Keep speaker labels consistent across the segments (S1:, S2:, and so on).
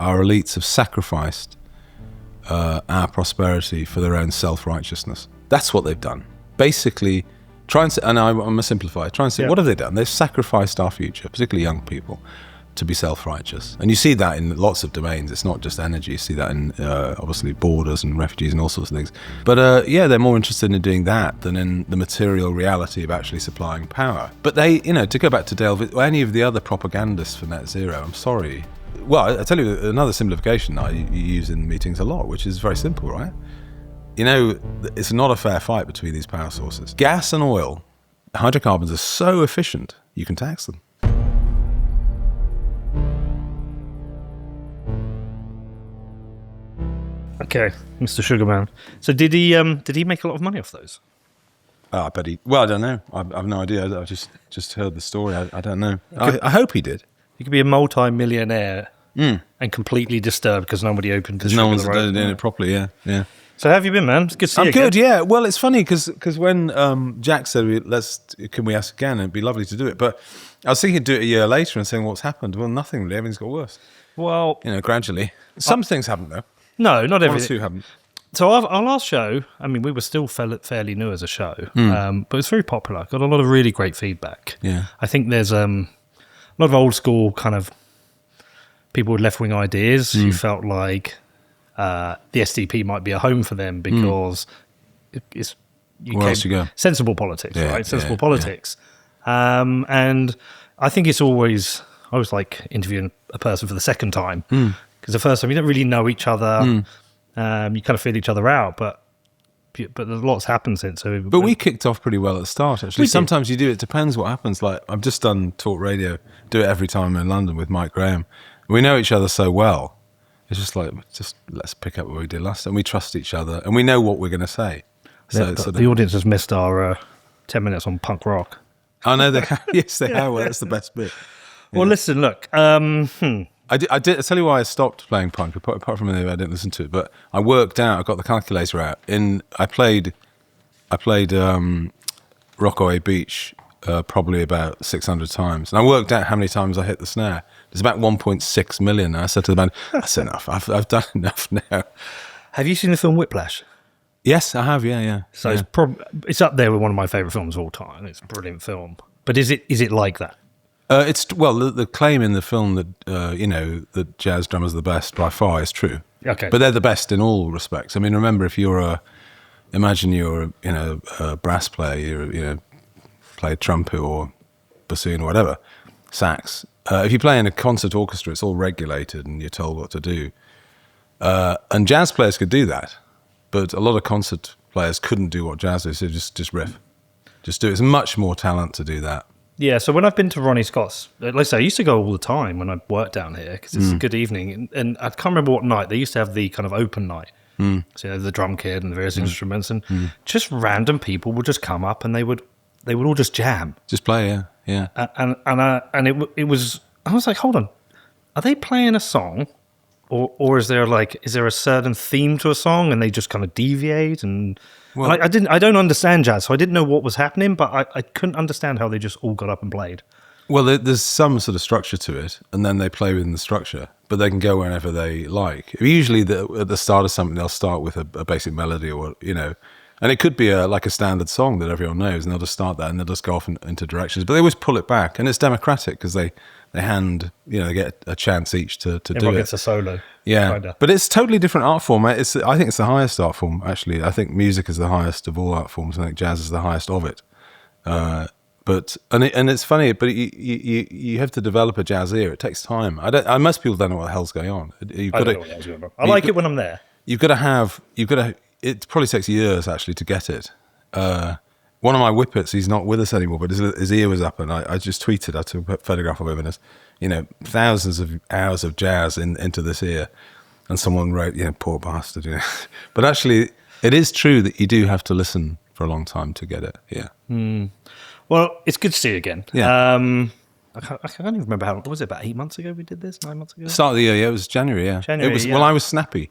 S1: our elites have sacrificed our prosperity for their own self-righteousness. That's what they've done. Basically, and I'm going to simplify, try and say, what have they done? They've sacrificed our future, particularly young people, to be self-righteous. And you see that in lots of domains. It's not just energy. You see that in, obviously, borders and refugees and all sorts of things. But, they're more interested in doing that than in the material reality of actually supplying power. But they, to go back to Dale, any of the other propagandists for net zero, I'm sorry. Well, I tell you another simplification I use in meetings a lot, which is very simple, right? It's not a fair fight between these power sources. Gas and oil, hydrocarbons are so efficient, you can tax them.
S2: Okay, Mr. Sugarman. So did he make a lot of money off those?
S1: I bet he. Well, I don't know. I've no idea. I just heard the story. I don't know. I hope he did.
S2: He could be a multi-millionaire and completely disturbed because nobody opened.
S1: Because no one's doing it properly. Yeah.
S2: So how have you been, man? It's good to see you.
S1: I'm good. Yeah. Well, it's funny because when Jack said can we ask again? It'd be lovely to do it. But I was thinking to do it a year later and saying what's happened. Well, nothing really. Everything's got worse.
S2: Well,
S1: gradually. Some things haven't though.
S2: No, not everything.
S1: One or two haven't.
S2: So our last show, I mean, we were still fairly new as a show, but it's very popular. Got a lot of really great feedback.
S1: Yeah.
S2: I think there's a lot of old school kind of people with left-wing ideas who felt like the SDP might be a home for them because it's
S1: where else you go?
S2: Sensible politics, right? Sensible politics. And I think I always like interviewing a person for the second time because the first time you don't really know each other. You kind of feel each other out, but there's lots happened since.
S1: But we kicked off pretty well at the start, actually. Sometimes you do, it depends what happens. Like, I've just done talk radio, do it every time I'm in London with Mike Graham. We know each other so well. It's just like, let's pick up what we did last time. We trust each other, and we know what we're going to say. So
S2: the audience has missed our 10 minutes on punk rock.
S1: I know they have. Yes, they have. Well, that's the best bit. Yeah.
S2: Well, listen, look.
S1: I did. I'll tell you why I stopped playing punk. Apart from I didn't listen to it, but I worked out. I got the calculator out. I played Rockaway Beach probably about 600 times, and I worked out how many times I hit the snare. It's about 1.6 million. And I said to the band, "That's enough. I've done enough now."
S2: Have you seen the film Whiplash?
S1: Yes, I have. Yeah.
S2: So it's up there with one of my favourite films of all time. It's a brilliant film. But is it like that?
S1: The claim in the film that that jazz drummers are the best by far is true.
S2: Okay,
S1: but they're the best in all respects. I mean, remember, if you're a brass player, you play trumpet or bassoon or whatever, sax. If you play in a concert orchestra, it's all regulated and you're told what to do. And jazz players could do that, but a lot of concert players couldn't do what jazz is. So just riff, just do it. It's much more talent to do that.
S2: Yeah, so when I've been to Ronnie Scott's, like I say, I used to go all the time when I worked down here because it's a good evening. And I can't remember what night. They used to have the kind of open night. So the drum kit and the various instruments. And just random people would just come up and they would all just jam.
S1: Just play, yeah.
S2: And it was, I was like, hold on. Are they playing a song? Or is there a certain theme to a song and they just kind of deviate? And well, I don't understand jazz, so I didn't know what was happening, but I couldn't understand how they just all got up and played.
S1: Well, there's some sort of structure to it, and then they play within the structure, but they can go wherever they like. Usually, at the start of something, they'll start with a basic melody, or and it could be like a standard song that everyone knows, and they'll just start that, and they'll just go off into directions. But they always pull it back, and it's democratic because they get a chance each to do it.
S2: Everyone gets a solo.
S1: Yeah,
S2: kinda.
S1: But it's totally different art form. I think it's the highest art form, actually. I think music is the highest of all art forms. I think jazz is the highest of it. But it's funny, but you have to develop a jazz ear. It takes time. Most people don't know what the hell's going on.
S2: I like it when I'm there.
S1: You've got to. It probably takes years actually to get it. One of my whippets, he's not with us anymore, but his ear was up, and I just tweeted. I took a photograph of him, and there's thousands of hours of jazz into this ear, and someone wrote, poor bastard. But actually, it is true that you do have to listen for a long time to get it. Yeah.
S2: Well, it's good to see you again.
S1: Yeah.
S2: I can't even remember how. Was it about 8 months ago we did this? 9 months ago?
S1: Start of the year, yeah. It was January, yeah.
S2: January,
S1: it was.
S2: yeah.
S1: Well, I was snappy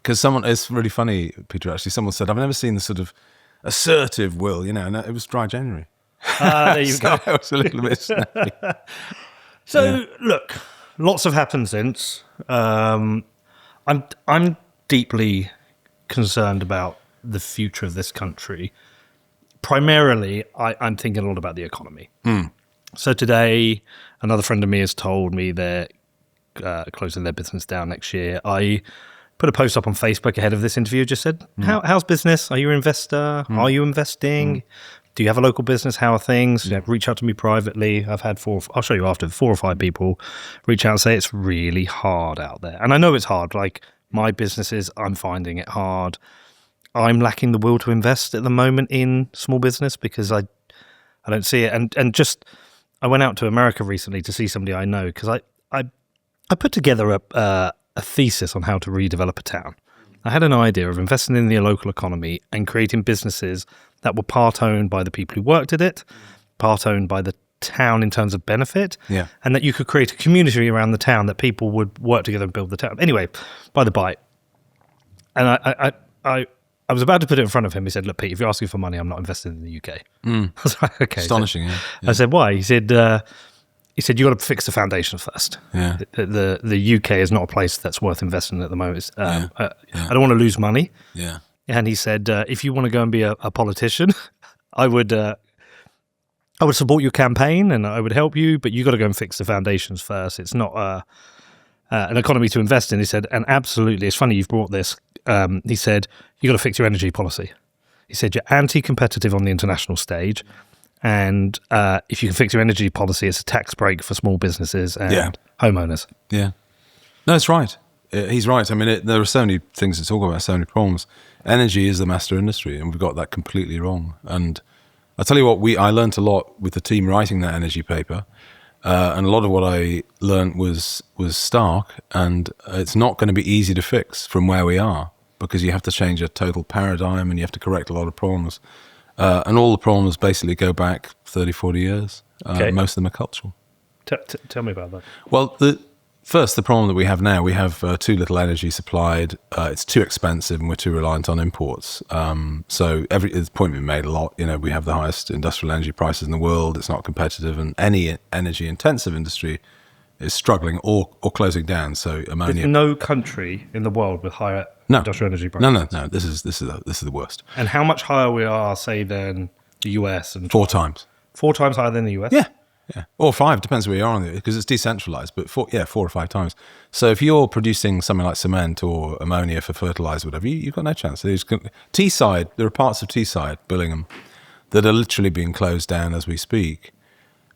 S1: because it's really funny, Peter. Actually, someone said I've never seen the sort of assertive Will, and it was dry January.
S2: There you go.
S1: I was a little bit snappy.
S2: So look, lots have happened since. I'm deeply concerned about the future of this country. Primarily, I'm thinking a lot about the economy. So today, another friend of me has told me they're closing their business down next year. I put a post up on Facebook ahead of this interview, just said, how's business? Are you an investor? Are you investing? Do you have a local business? How are things? Reach out to me privately. I've had I'll show you after, 4 or 5 people reach out and say it's really hard out there. And I know it's hard. Like my businesses, I'm finding it hard. I'm lacking the will to invest at the moment in small business because I don't see it. And just, I went out to America recently to see somebody I know because I put together a thesis on how to redevelop a town. I had an idea of investing in the local economy and creating businesses that were part owned by the people who worked at it, part owned by the town in terms of benefit, and that you could create a community around the town that people would work together and build the town. Anyway, by the by, and I was about to put it in front of him. He said, "Look, Pete, if you're asking for money, I'm not investing in the UK." I was like, "Okay."
S1: Astonishing.
S2: So, I said, "Why?" He said, "You got to fix the foundation first.
S1: Yeah.
S2: The UK is not a place that's worth investing in at the moment. I don't want to lose money."
S1: Yeah.
S2: And he said, "If you want to go and be a politician, I would support your campaign and I would help you, but you got to go and fix the foundations first. It's not an economy to invest in." He said, and absolutely, it's funny you've brought this. He said, you got to fix your energy policy. He said, you're anti-competitive on the international stage. And if you can fix your energy policy, it's a tax break for small businesses and homeowners.
S1: Yeah. No, it's right. He's right. I mean, there are so many things to talk about, so many problems. Energy is the master industry, and we've got that completely wrong. And I'll tell you what, I learned a lot with the team writing that energy paper. And a lot of what I learned was stark, and it's not going to be easy to fix from where we are, because you have to change a total paradigm and you have to correct a lot of problems. And all the problems basically go back 30, 40 years. Most of them are cultural.
S2: Tell me about that.
S1: Well, the problem that we have now, we have too little energy supplied. It's too expensive and we're too reliant on imports. So the point we made a lot, we have the highest industrial energy prices in the world. It's not competitive, and any energy intensive industry is struggling or closing down. So ammonia.
S2: There's no country in the world with higher industrial energy prices.
S1: No. This is the worst.
S2: And how much higher we are, say, than the US? And
S1: 4 times.
S2: 4 times higher than the US?
S1: Yeah. Or 5, depends where you are on it, because it's decentralized, but 4 or 5 times. So if you're producing something like cement or ammonia for fertilizer, whatever, you've got no chance. Teesside, there are parts of Teesside, Billingham, that are literally being closed down as we speak.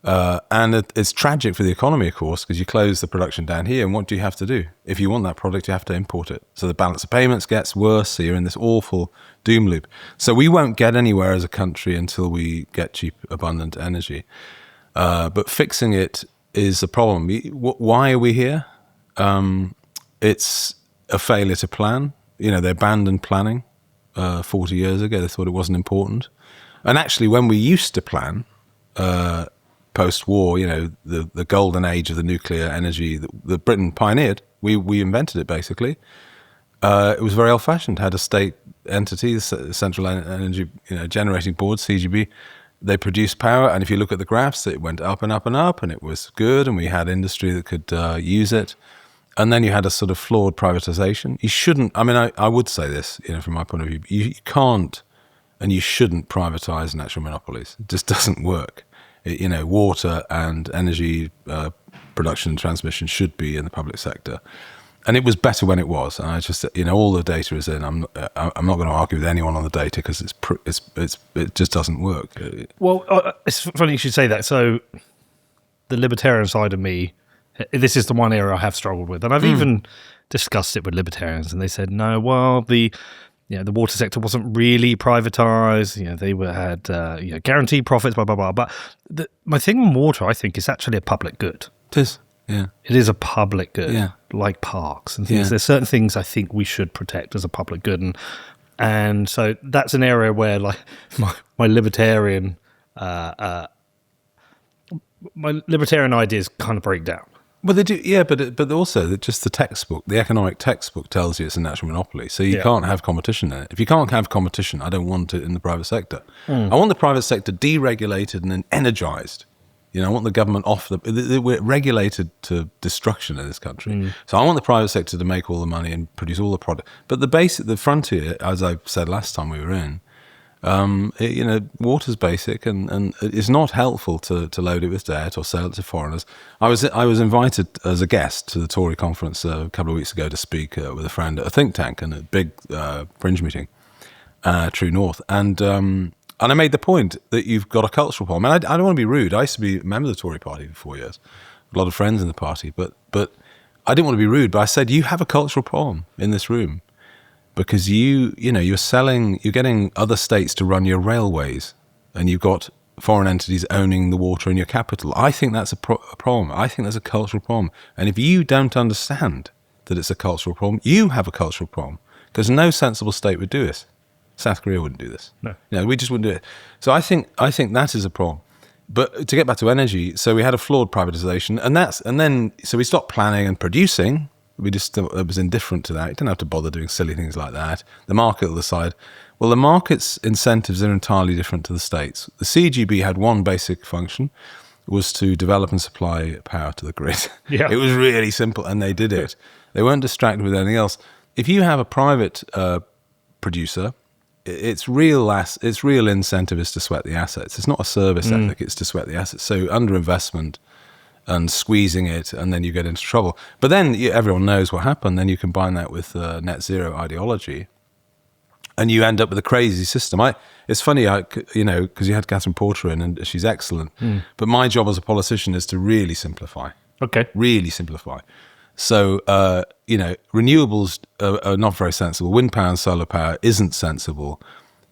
S1: And it's tragic for the economy, of course, because you close the production down here, and what do you have to do? If you want that product, you have to import it. So the balance of payments gets worse, so you're in this awful doom loop. So we won't get anywhere as a country until we get cheap, abundant energy. But fixing it is a problem. Why are we here? It's a failure to plan. They abandoned planning 40 years ago. They thought it wasn't important. And actually, when we used to plan post-war, the golden age of the nuclear energy that Britain pioneered, we invented it basically. It was very old-fashioned. Had a state entity, the Central Energy Generating Board, CGB. They produced power, and if you look at the graphs, it went up and up and up, and it was good, and we had industry that could use it. And then you had a sort of flawed privatization. You shouldn't, I would say this, from my point of view, you can't and you shouldn't privatize natural monopolies. It just doesn't work. Water and energy production and transmission should be in the public sector. And it was better when it was. And I just, all the data is in. I'm not going to argue with anyone on the data because it just doesn't work.
S2: Well, it's funny you should say that. So the libertarian side of me, this is the one area I have struggled with, and I've even discussed it with libertarians, and they said, no, well, the water sector wasn't really privatized. They had guaranteed profits, blah blah blah. But my thing on water, I think, is actually a public good.
S1: It is. Yeah.
S2: It is a public good,
S1: yeah.
S2: Like parks and things. Yeah. There's certain things I think we should protect as a public good. And so that's an area where, like, my libertarian ideas kind of break down.
S1: Well, they do, yeah, but also just the textbook, the economic textbook tells you it's a natural monopoly, so you can't have competition in it. If you can't have competition, I don't want it in the private sector. I want the private sector deregulated and then energized. I want the government off we're regulated to destruction in this country. So I want the private sector to make all the money and produce all the product. But the frontier, as I said last time we were in, water's basic, and it's not helpful to load it with debt or sell it to foreigners. I was invited as a guest to the Tory conference a couple of weeks ago to speak with a friend at a think tank and a big fringe meeting, True North, and I made the point that you've got a cultural problem. And I don't want to be rude. I used to be a member of the Tory party for 4 years, a lot of friends in the party, but I didn't want to be rude. But I said, you have a cultural problem in this room. Because you're getting other states to run your railways, and you've got foreign entities owning the water in your capital. I think that's a problem. I think that's a cultural problem. And if you don't understand that it's a cultural problem, you have a cultural problem. Because no sensible state would do this. South Korea wouldn't do this. No, we just wouldn't do it. So I think that is a problem. But to get back to energy, so we had a flawed privatisation, and then we stopped planning and producing. We just was indifferent to that. You don't have to bother doing silly things like that. The market will decide. Well, the market's incentives are entirely different to the states. The CGB had one basic function, was to develop and supply power to the grid. Yeah. It was really simple, and they did it. They weren't distracted with anything else. If you have a private producer, its real incentive is to sweat the assets. It's not a service ethic, it's to sweat the assets. So underinvestment and squeezing it, and then you get into trouble. But then everyone knows what happened. Then you combine that with net zero ideology, and you end up with a crazy system. It's funny, because you had Catherine Porter in, and she's excellent. But my job as a politician is to really simplify. Okay. Really simplify. So, renewables are not very sensible. Wind power and solar power isn't sensible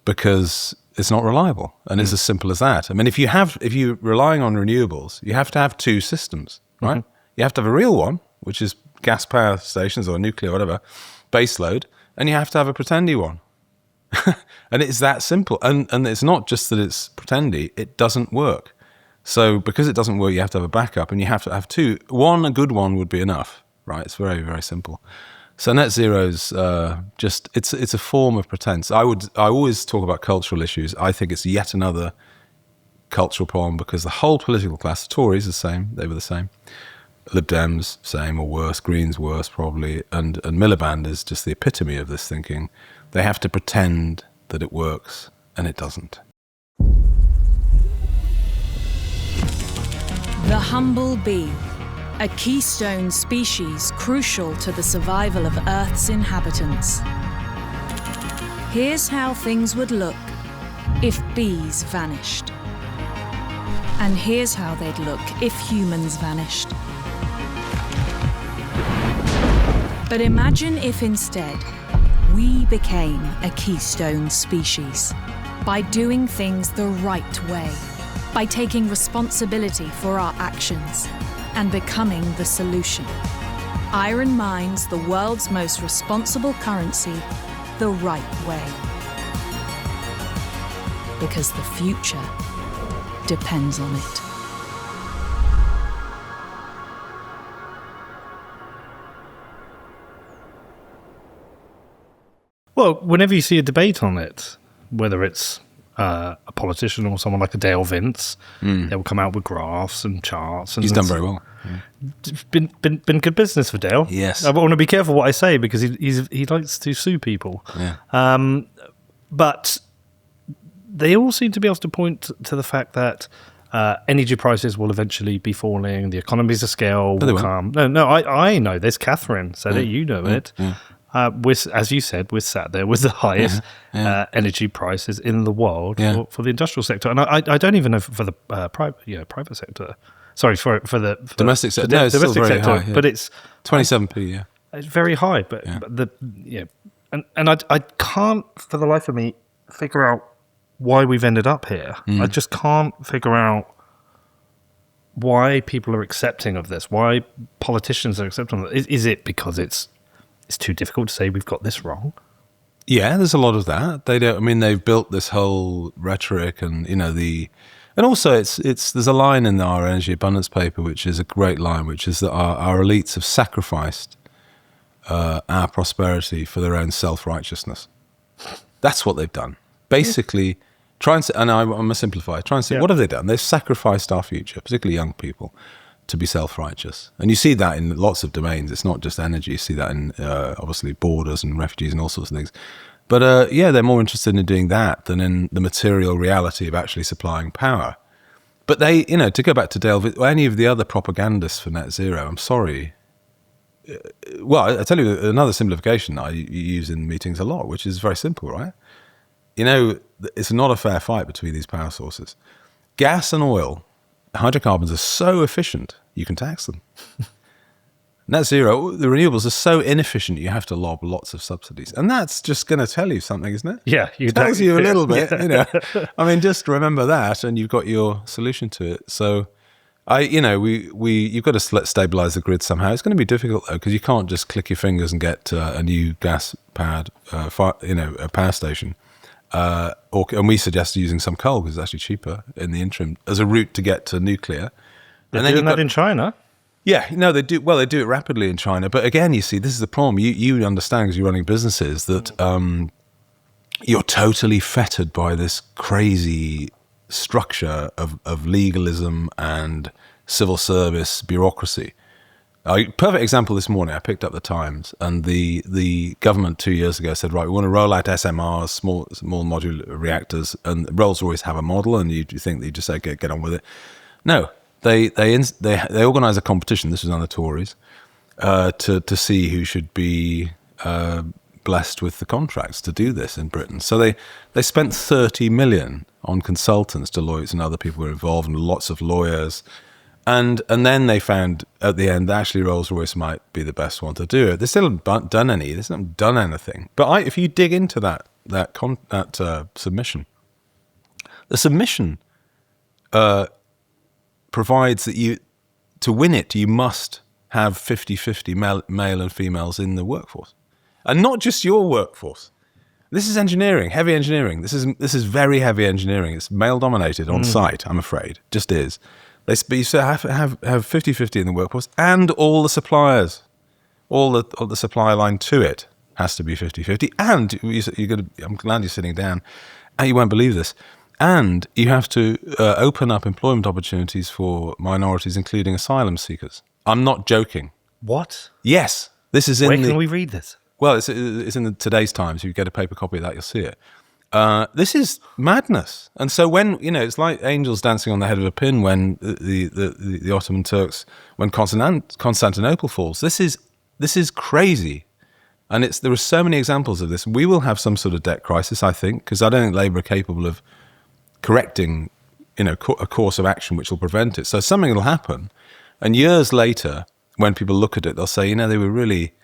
S1: because it's not reliable, and it's as simple as that. I mean, if you're relying on renewables, you have to have two systems, right? You have to have a real one, which is gas power stations or nuclear, or whatever, base load, and you have to have a pretendy one. And it's that simple. And it's not just that it's pretendy, it doesn't work. So because it doesn't work, you have to have a backup, and you have to have two. A good one would be enough, right? It's very, very simple. So net zero is it's a form of pretense. I always talk about cultural issues. I think it's yet another cultural problem, because the whole political class, the Tories the same, they were the same, Lib Dems same or worse, Greens worse probably, and Miliband is just the epitome of this thinking. They have to pretend that it works, and it doesn't.
S3: The humble bee. A keystone species crucial to the survival of Earth's inhabitants. Here's how things would look if bees vanished. And here's how they'd look if humans vanished. But imagine if instead we became a keystone species by doing things the right way, by taking responsibility for our actions and becoming the solution. Iron mines the world's most responsible currency the right way. Because the future depends on it.
S2: Well, whenever you see a debate on it, whether it's a politician or someone like a Dale Vince, they will come out with graphs and charts. And
S1: he's done very well.
S2: It's been good business for Dale.
S1: Yes.
S2: I want to be careful what I say, because he likes to sue people.
S1: Yeah.
S2: But they all seem to be able to point to the fact that energy prices will eventually be falling, the economies of scale will come. No, I know this. Catherine said it, you know it. Yeah. As you said, we're sat there with the highest energy prices in the world for the industrial sector, and I don't even know for the private sector. Sorry, for the
S1: domestic sector.
S2: No, domestic sector, high, but it's
S1: 27p. Yeah,
S2: it's very high. But I can't for the life of me figure out why we've ended up here. I just can't figure out why people are accepting of this. Why politicians are accepting of it. Is it because it's too difficult to say we've got this wrong?
S1: Yeah, there's a lot of that. They don't. I mean, they've built this whole rhetoric, and and also it's there's a line in our energy abundance paper which is a great line, which is that our elites have sacrificed our prosperity for their own self-righteousness. That's what they've done. Basically, try and and I'm going to simplify. Try and say, what have they done? They've sacrificed our future, particularly young people, to be self-righteous. And you see that in lots of domains. It's not just energy. You see that in, obviously, borders and refugees and all sorts of things. But, they're more interested in doing that than in the material reality of actually supplying power. But they, to go back to Dale, any of the other propagandists for net zero, I'm sorry. Well, I tell you another simplification that I use in meetings a lot, which is very simple, right? It's not a fair fight between these power sources. Gas and oil, hydrocarbons are so efficient, you can tax them. Net zero, the renewables are so inefficient, you have to lob lots of subsidies. And that's just going to tell you something, isn't it?
S2: Yeah.
S1: It tells you a little bit, I mean, just remember that and you've got your solution to it. So, you've got to stabilize the grid somehow. It's going to be difficult, though, because you can't just click your fingers and get a new gas-powered, a power station. And we suggest using some coal because it's actually cheaper in the interim as a route to get to nuclear.
S2: They're doing that in China?
S1: Yeah, no, they do. Well, they do it rapidly in China. But again, you see, this is the problem. You understand because you're running businesses that you're totally fettered by this crazy structure of legalism and civil service bureaucracy. Perfect example this morning, I picked up the Times, and the government 2 years ago said, right, we want to roll out SMRs, small modular reactors, and Rolls-Royce have a model, and you think that you just say, get on with it. No, they organise a competition, this was on the Tories, to see who should be blessed with the contracts to do this in Britain. So they spent 30 million on consultants, Deloitte and other people were involved, and lots of lawyers. And then they found at the end that actually Rolls-Royce might be the best one to do it. They still haven't done anything. But if you dig into that submission, the submission provides that to win it, you must have 50-50 male and females in the workforce, and not just your workforce. This is engineering, heavy engineering. This is very heavy engineering. It's male dominated on site. I'm afraid, just is. You have 50-50 in the workforce, and all the suppliers, all the supply line to it has to be 50-50. And I'm glad you're sitting down, and you won't believe this. And you have to open up employment opportunities for minorities, including asylum seekers. I'm not joking.
S2: What?
S1: Yes, this is in.
S2: Where can we read this?
S1: Well, it's in today's Times. If you get a paper copy of that, you'll see it. This is madness. And so when, it's like angels dancing on the head of a pin when the Ottoman Turks, when Constantinople falls. This is crazy. And there are so many examples of this. We will have some sort of debt crisis, I think, because I don't think Labour are capable of correcting, a course of action which will prevent it. So something will happen. And years later, when people look at it, they'll say, they really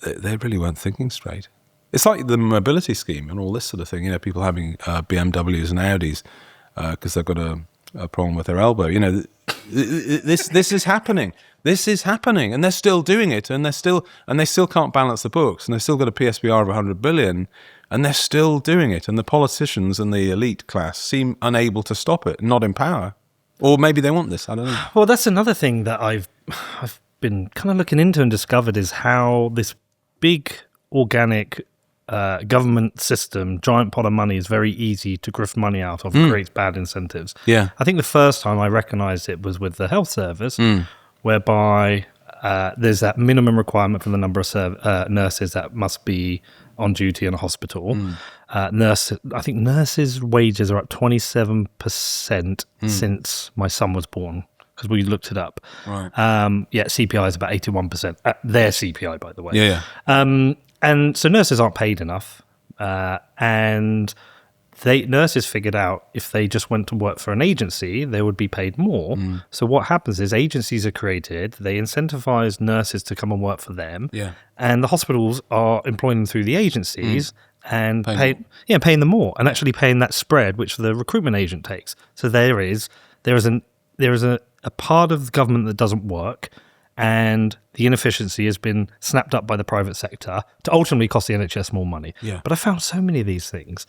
S1: weren't thinking straight. It's like the mobility scheme and all this sort of thing. People having BMWs and Audis because they've got a problem with their elbow. This is happening. This is happening, and they're still doing it, and they still can't balance the books, and they've still got a PSBR of 100 billion, and they're still doing it. And the politicians and the elite class seem unable to stop it, not in power, or maybe they want this. I don't know.
S2: Well, that's another thing that I've been kind of looking into and discovered is how this big organic government system, giant pot of money, is very easy to grift money out of. Creates bad incentives.
S1: Yeah,
S2: I think the first time I recognised it was with the health service, whereby there's that minimum requirement for the number of nurses that must be on duty in a hospital. I think nurses' wages are up 27% since my son was born, because we looked it up.
S1: Right.
S2: CPI is about 81%. Their CPI, by the way.
S1: Yeah.
S2: And so nurses aren't paid enough, and nurses figured out if they just went to work for an agency, they would be paid more. So what happens is agencies are created, they incentivize nurses to come and work for them, and the hospitals are employing them through the agencies and paying them more, and actually paying that spread which the recruitment agent takes. So there is a part of the government that doesn't work, and the inefficiency has been snapped up by the private sector to ultimately cost the NHS more money.
S1: Yeah.
S2: But I found so many of these things.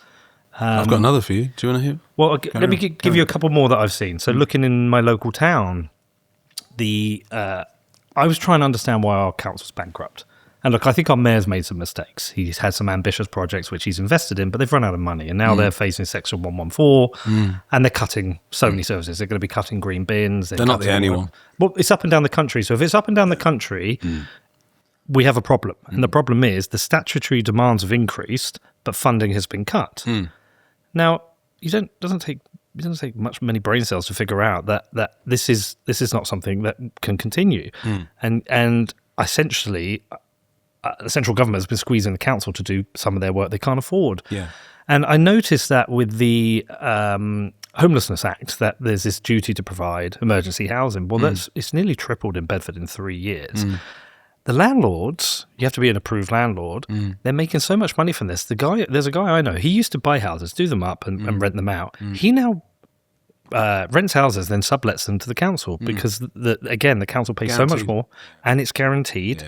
S1: I've got another for you. Do you want to hear?
S2: Well, let me give you a couple more that I've seen. So looking in my local town, I was trying to understand why our council's bankrupt. And look, I think our mayor's made some mistakes. He's had some ambitious projects which he's invested in, but they've run out of money. And now they're facing Section 114 and they're cutting so many services. They're going to be cutting green bins.
S1: They're not the only one.
S2: Well, it's up and down the country. So if it's up and down the country, we have a problem. And the problem is the statutory demands have increased, but funding has been cut. Now, it doesn't take many brain cells to figure out that this is not something that can continue. And essentially, the central government has been squeezing the council to do some of their work they can't afford.
S1: Yeah.
S2: And I noticed that with the Homelessness Act, that there's this duty to provide emergency housing. Well, it's nearly tripled in Bedford in 3 years. The landlords, you have to be an approved landlord, they're making so much money from this. There's a guy I know, he used to buy houses, do them up and rent them out. He now rents houses, then sublets them to the council because, the council pays so much more and it's guaranteed.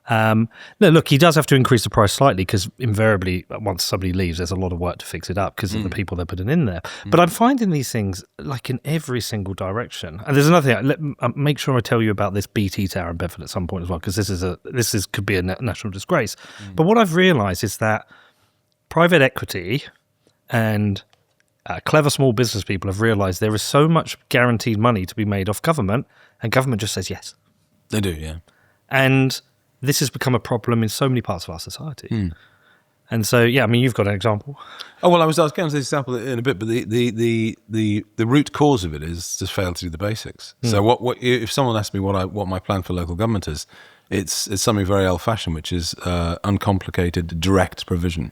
S2: No, look, he does have to increase the price slightly because invariably, once somebody leaves, there's a lot of work to fix it up because of the people they're putting in there. But I'm finding these things like in every single direction. And there's another thing. Make sure I tell you about this BT tower in Bedford at some point as well, because this could be a national disgrace. But what I've realised is that private equity and clever small business people have realised there is so much guaranteed money to be made off government, and government just says yes.
S1: They do, yeah.
S2: And this has become a problem in so many parts of our society. And so, yeah, I mean, you've got an example.
S1: Oh, well, I was going to say example in a bit, but the root cause of it is just fail to do the basics. So what if someone asks me what my plan for local government is, it's something very old-fashioned, which is uncomplicated direct provision.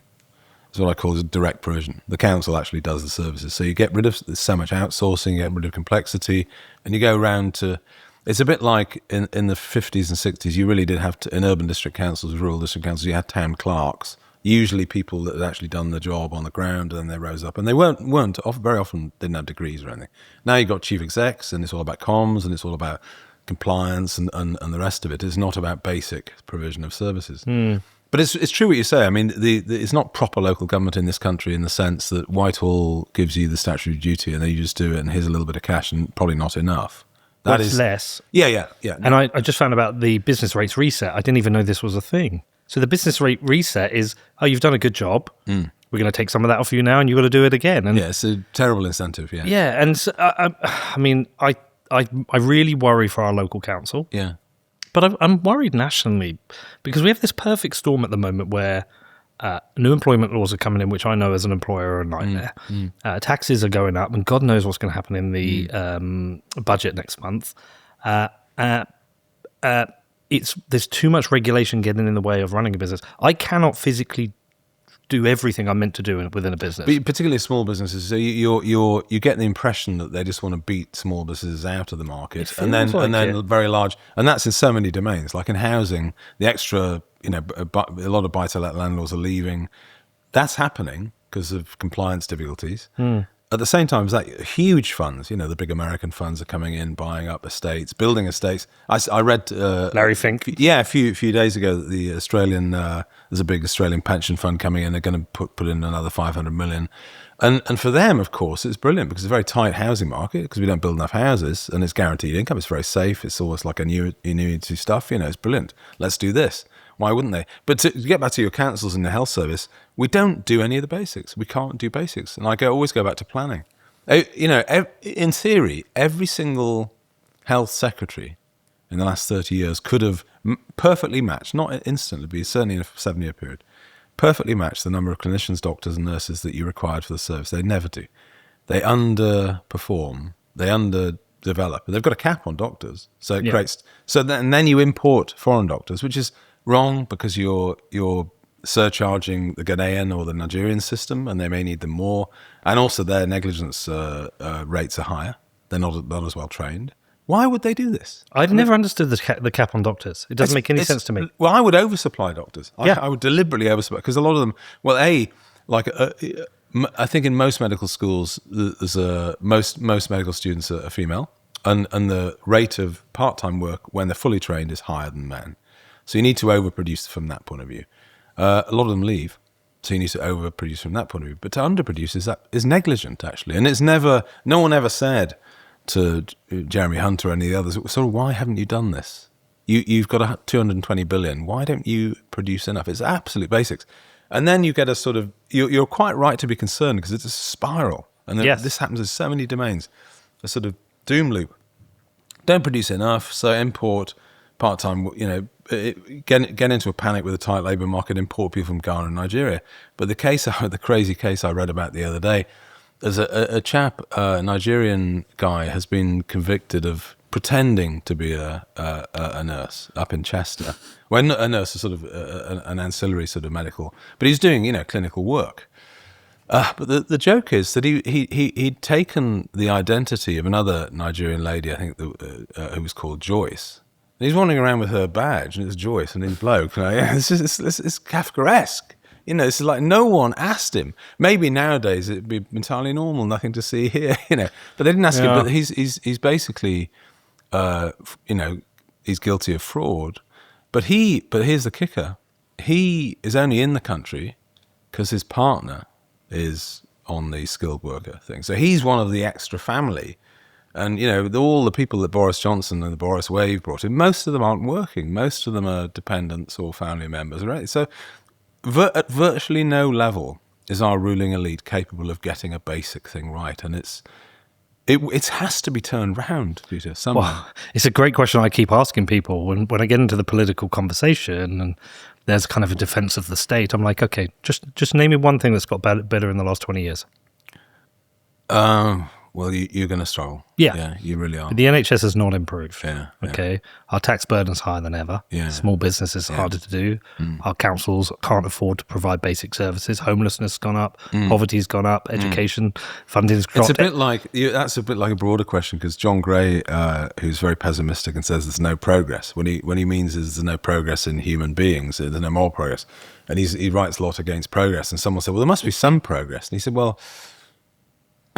S1: That's what I call direct provision. The council actually does the services. So you get rid of so much outsourcing, you get rid of complexity, and you go around to... It's a bit like in the 50s and 60s, you really did have to, in urban district councils, rural district councils, you had town clerks, usually people that had actually done the job on the ground, and then they rose up. And they weren't very often didn't have degrees or anything. Now you've got chief execs, and it's all about comms, and it's all about compliance and the rest of it. It's not about basic provision of services. But it's true what you say. I mean, it's not proper local government in this country in the sense that Whitehall gives you the statutory duty, and then you just do it, and here's a little bit of cash, and probably not enough. That is
S2: less.
S1: Yeah.
S2: And I just found about the business rates reset. I didn't even know this was a thing. So the business rate reset is, you've done a good job. We're going to take some of that off you now, and you've got to do it again. And
S1: it's a terrible incentive. Yeah.
S2: Yeah, and so, I mean, I really worry for our local council.
S1: Yeah.
S2: But I'm worried nationally because we have this perfect storm at the moment where new employment laws are coming in, which I know as an employer are a nightmare. Taxes are going up, and God knows what's going to happen in the budget next month. There's too much regulation getting in the way of running a business. I cannot physically do everything I'm meant to do within a business.
S1: But particularly small businesses, so you get the impression that they just want to beat small businesses out of the market, and then very large, and that's in so many domains. Like in housing, the extra, a lot of buy-to-let landlords are leaving. That's happening because of compliance difficulties. At the same time, that huge funds, the big American funds are coming in, buying up estates, building estates. I read
S2: Larry Fink.
S1: Yeah, a few days ago that the Australian there's a big Australian pension fund coming in. They're going to put in another 500 million, and for them, of course, it's brilliant because it's a very tight housing market because we don't build enough houses, and it's guaranteed income. It's very safe. It's almost like annuity stuff. It's brilliant. Let's do this. Why wouldn't they? But to get back to your councils and the health service, we don't do any of the basics. We can't do basics. And I always go back to planning. In theory, every single health secretary in the last 30 years could have perfectly matched, not instantly, but certainly in a 7-year period, perfectly matched the number of clinicians, doctors and nurses that you required for the service. They never do. They underperform. They underdevelop. They've got a cap on doctors. So it creates... And then you import foreign doctors, which is wrong because you're surcharging the Ghanaian or the Nigerian system, and they may need them more. And also their negligence rates are higher. They're not as well trained. Why would they do this?
S2: I've never understood the cap on doctors. It doesn't make any sense to me.
S1: Well, I would oversupply doctors. I would deliberately oversupply because a lot of them. Well, I think in most medical schools, most medical students are female, and the rate of part-time work when they're fully trained is higher than men. So you need to overproduce from that point of view. A lot of them leave, so you need to overproduce from that point of view. But to underproduce is negligent, actually. And no one ever said to Jeremy Hunt or any of the others, sort of, why haven't you done this? You've got 220 billion. Why don't you produce enough? It's absolute basics. And then you get a sort of, you're quite right to be concerned because it's a spiral. And this happens in so many domains. A sort of doom loop. Don't produce enough, so import part-time, get into a panic with a tight labour market, import people from Ghana and Nigeria. But the crazy case I read about the other day, there's a chap, a Nigerian guy, has been convicted of pretending to be a nurse up in Chester. Well, a nurse is sort of an ancillary sort of medical, but he's doing, clinical work. But the joke is that he'd taken the identity of another Nigerian lady, I think, who was called Joyce. And he's wandering around with her badge, and it's Joyce, and he's bloke. It's Kafkaesque. It's like no one asked him. Maybe nowadays it'd be entirely normal, nothing to see here, But they didn't ask him. But he's basically, he's guilty of fraud. But here's the kicker: he is only in the country because his partner is on the skilled worker thing. So he's one of the extra family. And, all the people that Boris Johnson and the Boris Wave brought in, most of them aren't working. Most of them are dependents or family members, right? So at virtually no level is our ruling elite capable of getting a basic thing right. And it has to be turned round, Peter, somehow.
S2: Well, it's a great question I keep asking people when I get into the political conversation and there's kind of a defense of the state. I'm like, okay, just name me one thing that's got better in the last 20 years.
S1: Well, you're going to struggle.
S2: Yeah,
S1: you really are.
S2: The NHS has not improved.
S1: Yeah.
S2: Okay, our tax burden's higher than ever.
S1: Yeah.
S2: Small business is harder to do. Our councils can't afford to provide basic services. Homelessness has gone up. Poverty's gone up. Education funding's dropped.
S1: It's a bit like that's a bit like a broader question because John Gray, who's very pessimistic and says there's no progress. When he means is there's no progress in human beings, there's no moral progress, and he writes a lot against progress. And someone said, well, there must be some progress, and he said, well,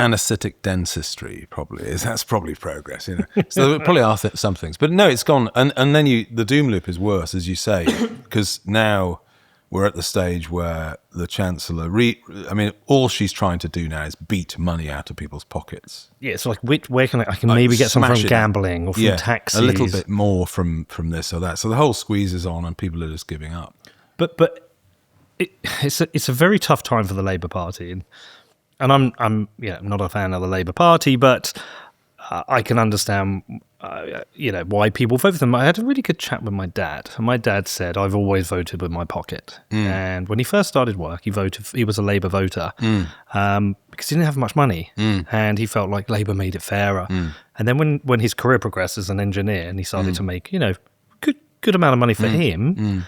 S1: anesthetic dentistry that's probably progress, So there probably are some things, but no, it's gone. And then the doom loop is worse, as you say, because now we're at the stage where the Chancellor, all she's trying to do now is beat money out of people's pockets.
S2: Yeah, it's like where can I can maybe get some from gambling or from taxis,
S1: a little bit more from this or that. So the whole squeeze is on, and people are just giving up.
S2: But it's a very tough time for the Labour Party. And I'm not a fan of the Labour Party, but I can understand, why people vote for them. I had a really good chat with my dad, and my dad said, I've always voted with my pocket. And when he first started work, he was a Labour voter because he didn't have much money, and he felt like Labour made it fairer. And then when his career progressed as an engineer, and he started to make, good amount of money for him,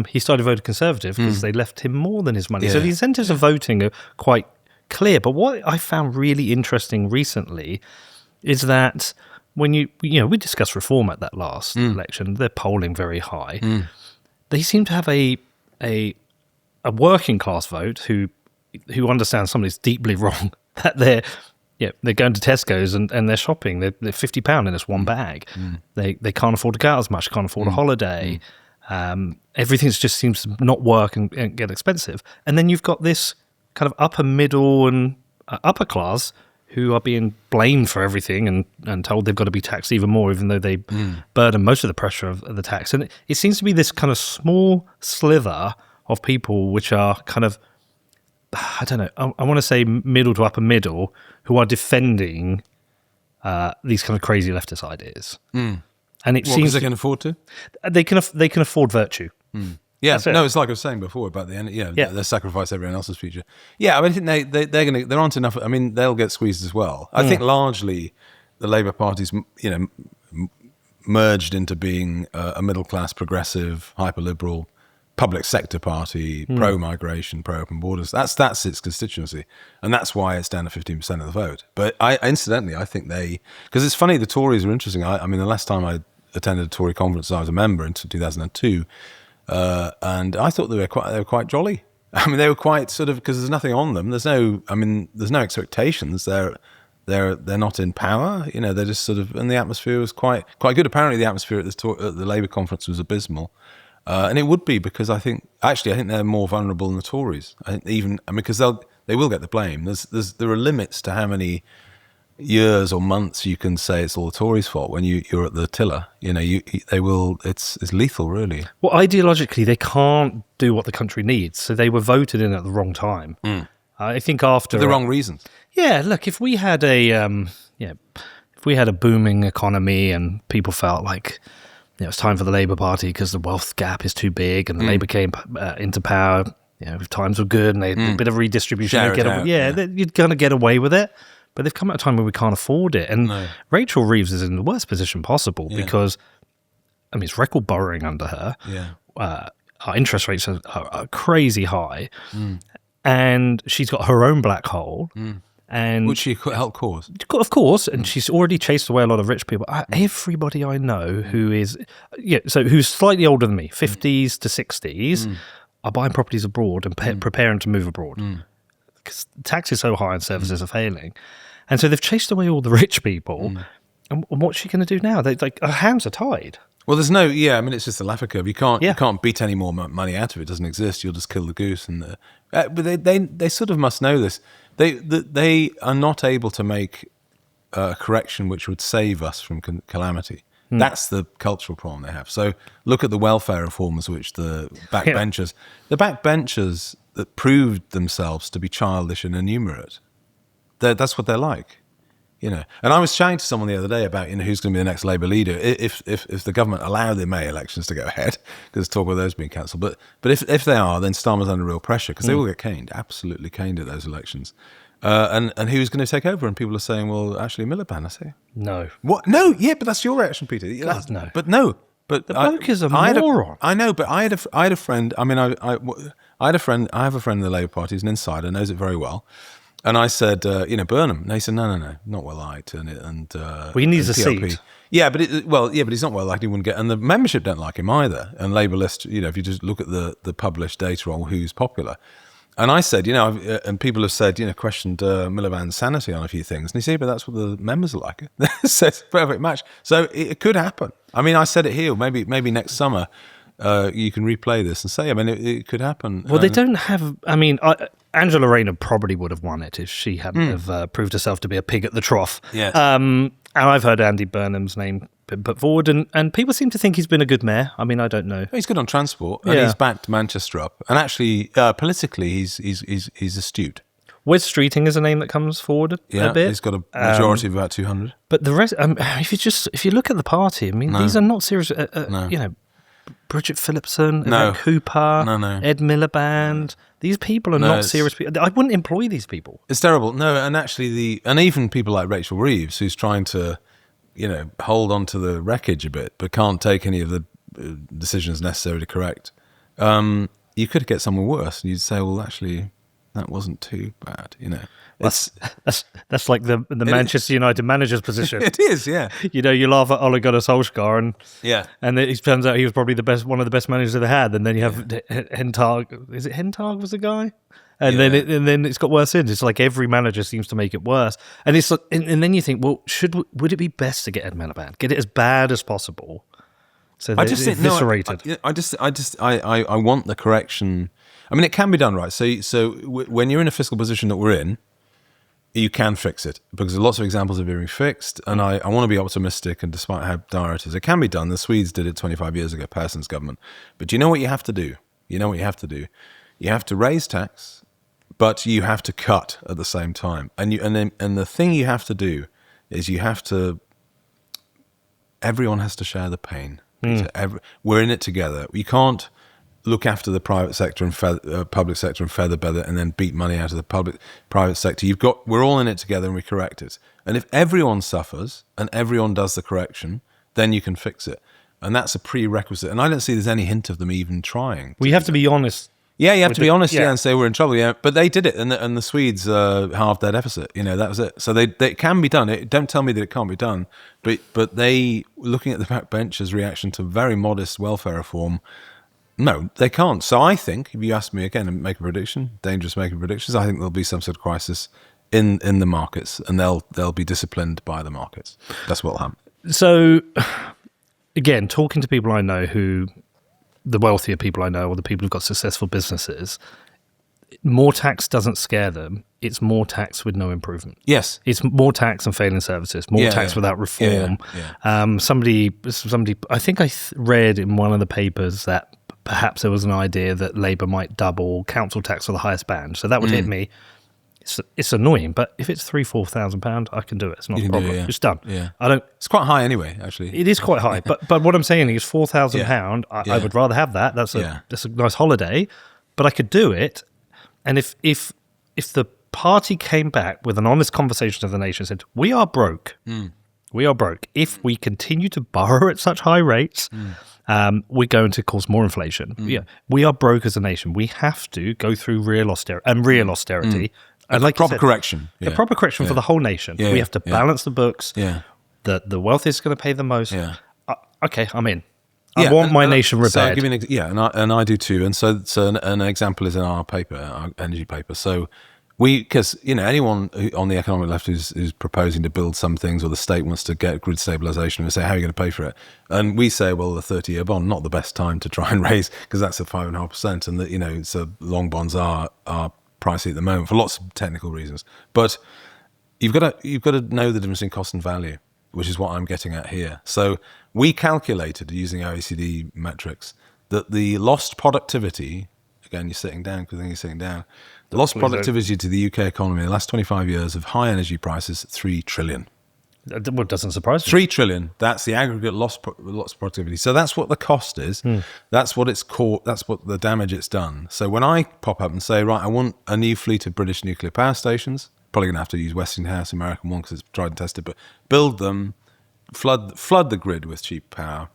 S2: he started voting Conservative because they left him more than his money.
S1: Yeah.
S2: So the incentives of voting are quite clear. But what I found really interesting recently is that when we discussed reform at that last election, they're polling very high. They seem to have a working class vote who understands something's deeply wrong, that they're going to Tesco's and they're shopping. They're £50 in this one bag. They can't afford to go out as much, can't afford a holiday. Everything just seems to not work and get expensive. And then you've got this kind of upper middle and upper class who are being blamed for everything and told they've got to be taxed even more, even though they burden most of the pressure of the tax. And it seems to be this kind of small slither of people which are kind of, I don't know, I want to say middle to upper middle, who are defending these kind of crazy leftist ideas. And it seems
S1: because they can afford to?
S2: They can afford virtue.
S1: Yeah, no, it's like I was saying before about the end. They sacrifice everyone else's future. Yeah, I think there aren't enough. I mean, they'll get squeezed as well. I think largely the Labour Party's merged into being a middle class, progressive, hyper liberal public sector party, pro migration, pro open borders. That's its constituency, and that's why it's down to 15% of the vote. But I think because it's funny, the Tories are interesting. I mean, the last time I attended a Tory conference, I was a member in 2002. And I thought they were quite jolly. I mean, they were quite sort of, because there's nothing on them. There's no expectations. They're not in power. They're just sort of, and the atmosphere was quite good. Apparently, the atmosphere at the Labour conference was abysmal, and it would be because I think they're more vulnerable than the Tories. Because they will get the blame. There are limits to how many years or months you can say it's all the Tories' fault when you're at the tiller. They will. It's lethal, really.
S2: Well, ideologically, they can't do what the country needs, so they were voted in at the wrong time. I think after
S1: for the wrong reasons.
S2: Yeah, look, if we had a booming economy and people felt like it's time for the Labour Party because the wealth gap is too big, and the Labour came into power, if times were good and they had a bit of redistribution, you're going to get away with it. But they've come at a time where we can't afford it. And Rachel Reeves is in the worst position possible because, it's record borrowing under her.
S1: Yeah.
S2: Our interest rates are crazy high. And she's got her own black hole. And
S1: which she could help cause.
S2: Of course. And she's already chased away a lot of rich people. Everybody I know who is, who's slightly older than me, 50s to 60s, are buying properties abroad and preparing to move abroad. Because tax is so high and services are failing. And so they've chased away all the rich people. And what's she going to do now? Her hands are tied.
S1: Well, there's no, it's just a Laffer curve. You can't beat any more money out of it. It doesn't exist. You'll just kill the goose. But they sort of must know this. They are not able to make a correction which would save us from calamity. That's the cultural problem they have. So look at the welfare reforms, which the backbenchers that proved themselves to be childish and innumerate. That's what they're like. And I was chatting to someone the other day about who's going to be the next Labour leader if the government allow the May elections to go ahead, because talk about those being cancelled. But if they are, then Starmer's under real pressure because they will get caned, absolutely caned at those elections. And who's going to take over? And people are saying, well, actually Miliband. I say no. What? No, yeah, but that's your reaction, Peter.
S2: God, no.
S1: But no. But
S2: the bloke is a moron.
S1: I know, but I had a friend. I have a friend in the Labour Party who's an insider, knows it very well. And I said, Burnham. And he said, no, not well liked. And
S2: he needs a seat.
S1: Yeah, but he's not well liked. He wouldn't get, and the membership don't like him either. And Labour list, if you just look at the published data on who's popular. And I said, and people have said, questioned Miliband's sanity on a few things. And he said, but that's what the members are like. So it's a perfect match. So it could happen. I said it here. Maybe next summer you can replay this and say, it could happen.
S2: Well, they don't have. Angela Rayner probably would have won it if she hadn't have proved herself to be a pig at the trough.
S1: Yeah.
S2: And I've heard Andy Burnham's name been put forward, and people seem to think he's been a good mayor. I don't know.
S1: He's good on transport, and he's backed Manchester up. And actually, politically, he's astute.
S2: Wes Streeting is a name that comes forward a bit.
S1: He's got a majority of about 200.
S2: But the rest, if you look at the party, these are not serious.
S1: No.
S2: Bridget Phillipson, Yvette Cooper, Ed Miliband. These people are not serious people. I wouldn't employ these people.
S1: It's terrible. No, and actually and even people like Rachel Reeves, who's trying to, hold on to the wreckage a bit, but can't take any of the decisions necessary to correct. You could get someone worse, and you'd say, well, actually, that wasn't too bad.
S2: That's like the Manchester United manager's position.
S1: It is, yeah.
S2: You laugh at Ole Gunnar Solskjaer, and it turns out he was probably one of the best managers they had. And then you have Hentag. Is it Hentag was the guy? And then it's got worse since. It's like every manager seems to make it worse. And it's like, and then you think, well, would it be best to get Ed Miliband, get it as bad as possible, so that it's eviscerated?
S1: I want the correction. It can be done, right? So when you're in a fiscal position that we're in, you can fix it, because there's lots of examples of it being fixed, and I want to be optimistic, and despite how dire it is, it can be done. The Swedes did it 25 years ago, Persson's government. But do you know what you have to do? You have to raise tax, but you have to cut at the same time. And the thing you have to do is everyone has to share the pain. We're in it together. You can't look after the private sector and public sector and feather bed it and then beat money out of the private sector. We're all in it together, and we correct it. And if everyone suffers and everyone does the correction, then you can fix it. And that's a prerequisite. And I don't see there's any hint of them even trying.
S2: We have to be honest.
S1: Yeah, you have to be honest, and say we're in trouble. Yeah, but they did it, and the Swedes halved their deficit. That was it. So it can be done. Don't tell me that it can't be done. But they, looking at the backbenchers' reaction to very modest welfare reform, no, they can't. So I think, if you ask me again and make a prediction, dangerous making predictions, I think there'll be some sort of crisis in the markets, and they'll be disciplined by the markets. That's what'll happen.
S2: So, again, talking to people I know the wealthier people I know, or the people who've got successful businesses, more tax doesn't scare them. It's more tax with no improvement.
S1: Yes.
S2: It's more tax and failing services, more tax without reform. Somebody, I think I read in one of the papers that perhaps there was an idea that Labour might double council tax for the highest band. So that would hit me. It's annoying, but if it's £3,000-4,000, I can do it. It's not a problem. It's done.
S1: Yeah.
S2: I don't.
S1: It's quite high anyway, actually.
S2: It is quite high, but what I'm saying is £4,000. I would rather have that. That's a nice holiday, but I could do it. And if the party came back with an honest conversation of the nation, said we are broke, we are broke. If we continue to borrow at such high rates, we're going to cause more inflation. We are broke as a nation. We have to go through real austerity.
S1: And like proper correction.
S2: A proper correction for the whole nation. We have to balance the books. The wealthiest is going to pay the most. Okay, I'm in. I want my nation repaired.
S1: So I'll give you and I do too. And so an example is in our paper, our energy paper. So because anyone on the economic left who's proposing to build some things, or the state wants to get grid stabilization, we say, how are you going to pay for it? And we say, well, the 30-year bond, not the best time to try and raise, because that's at 5.5%, and so long bonds are pricey at the moment for lots of technical reasons. But you've got to know the difference in cost and value, which is what I'm getting at here. So we calculated using OECD metrics that the lost productivity, again, you're sitting down because I think you're sitting down, the lost productivity to the UK economy in the last 25 years of high energy prices, 3 trillion.
S2: Well, it doesn't surprise me.
S1: 3 trillion. That's the aggregate lost productivity. So that's what the cost is. That's what it's called. That's what the damage it's done. So when I pop up and say, right, I want a new fleet of British nuclear power stations, probably going to have to use Westinghouse, American one, because it's tried and tested, but build them, flood the grid with cheap power,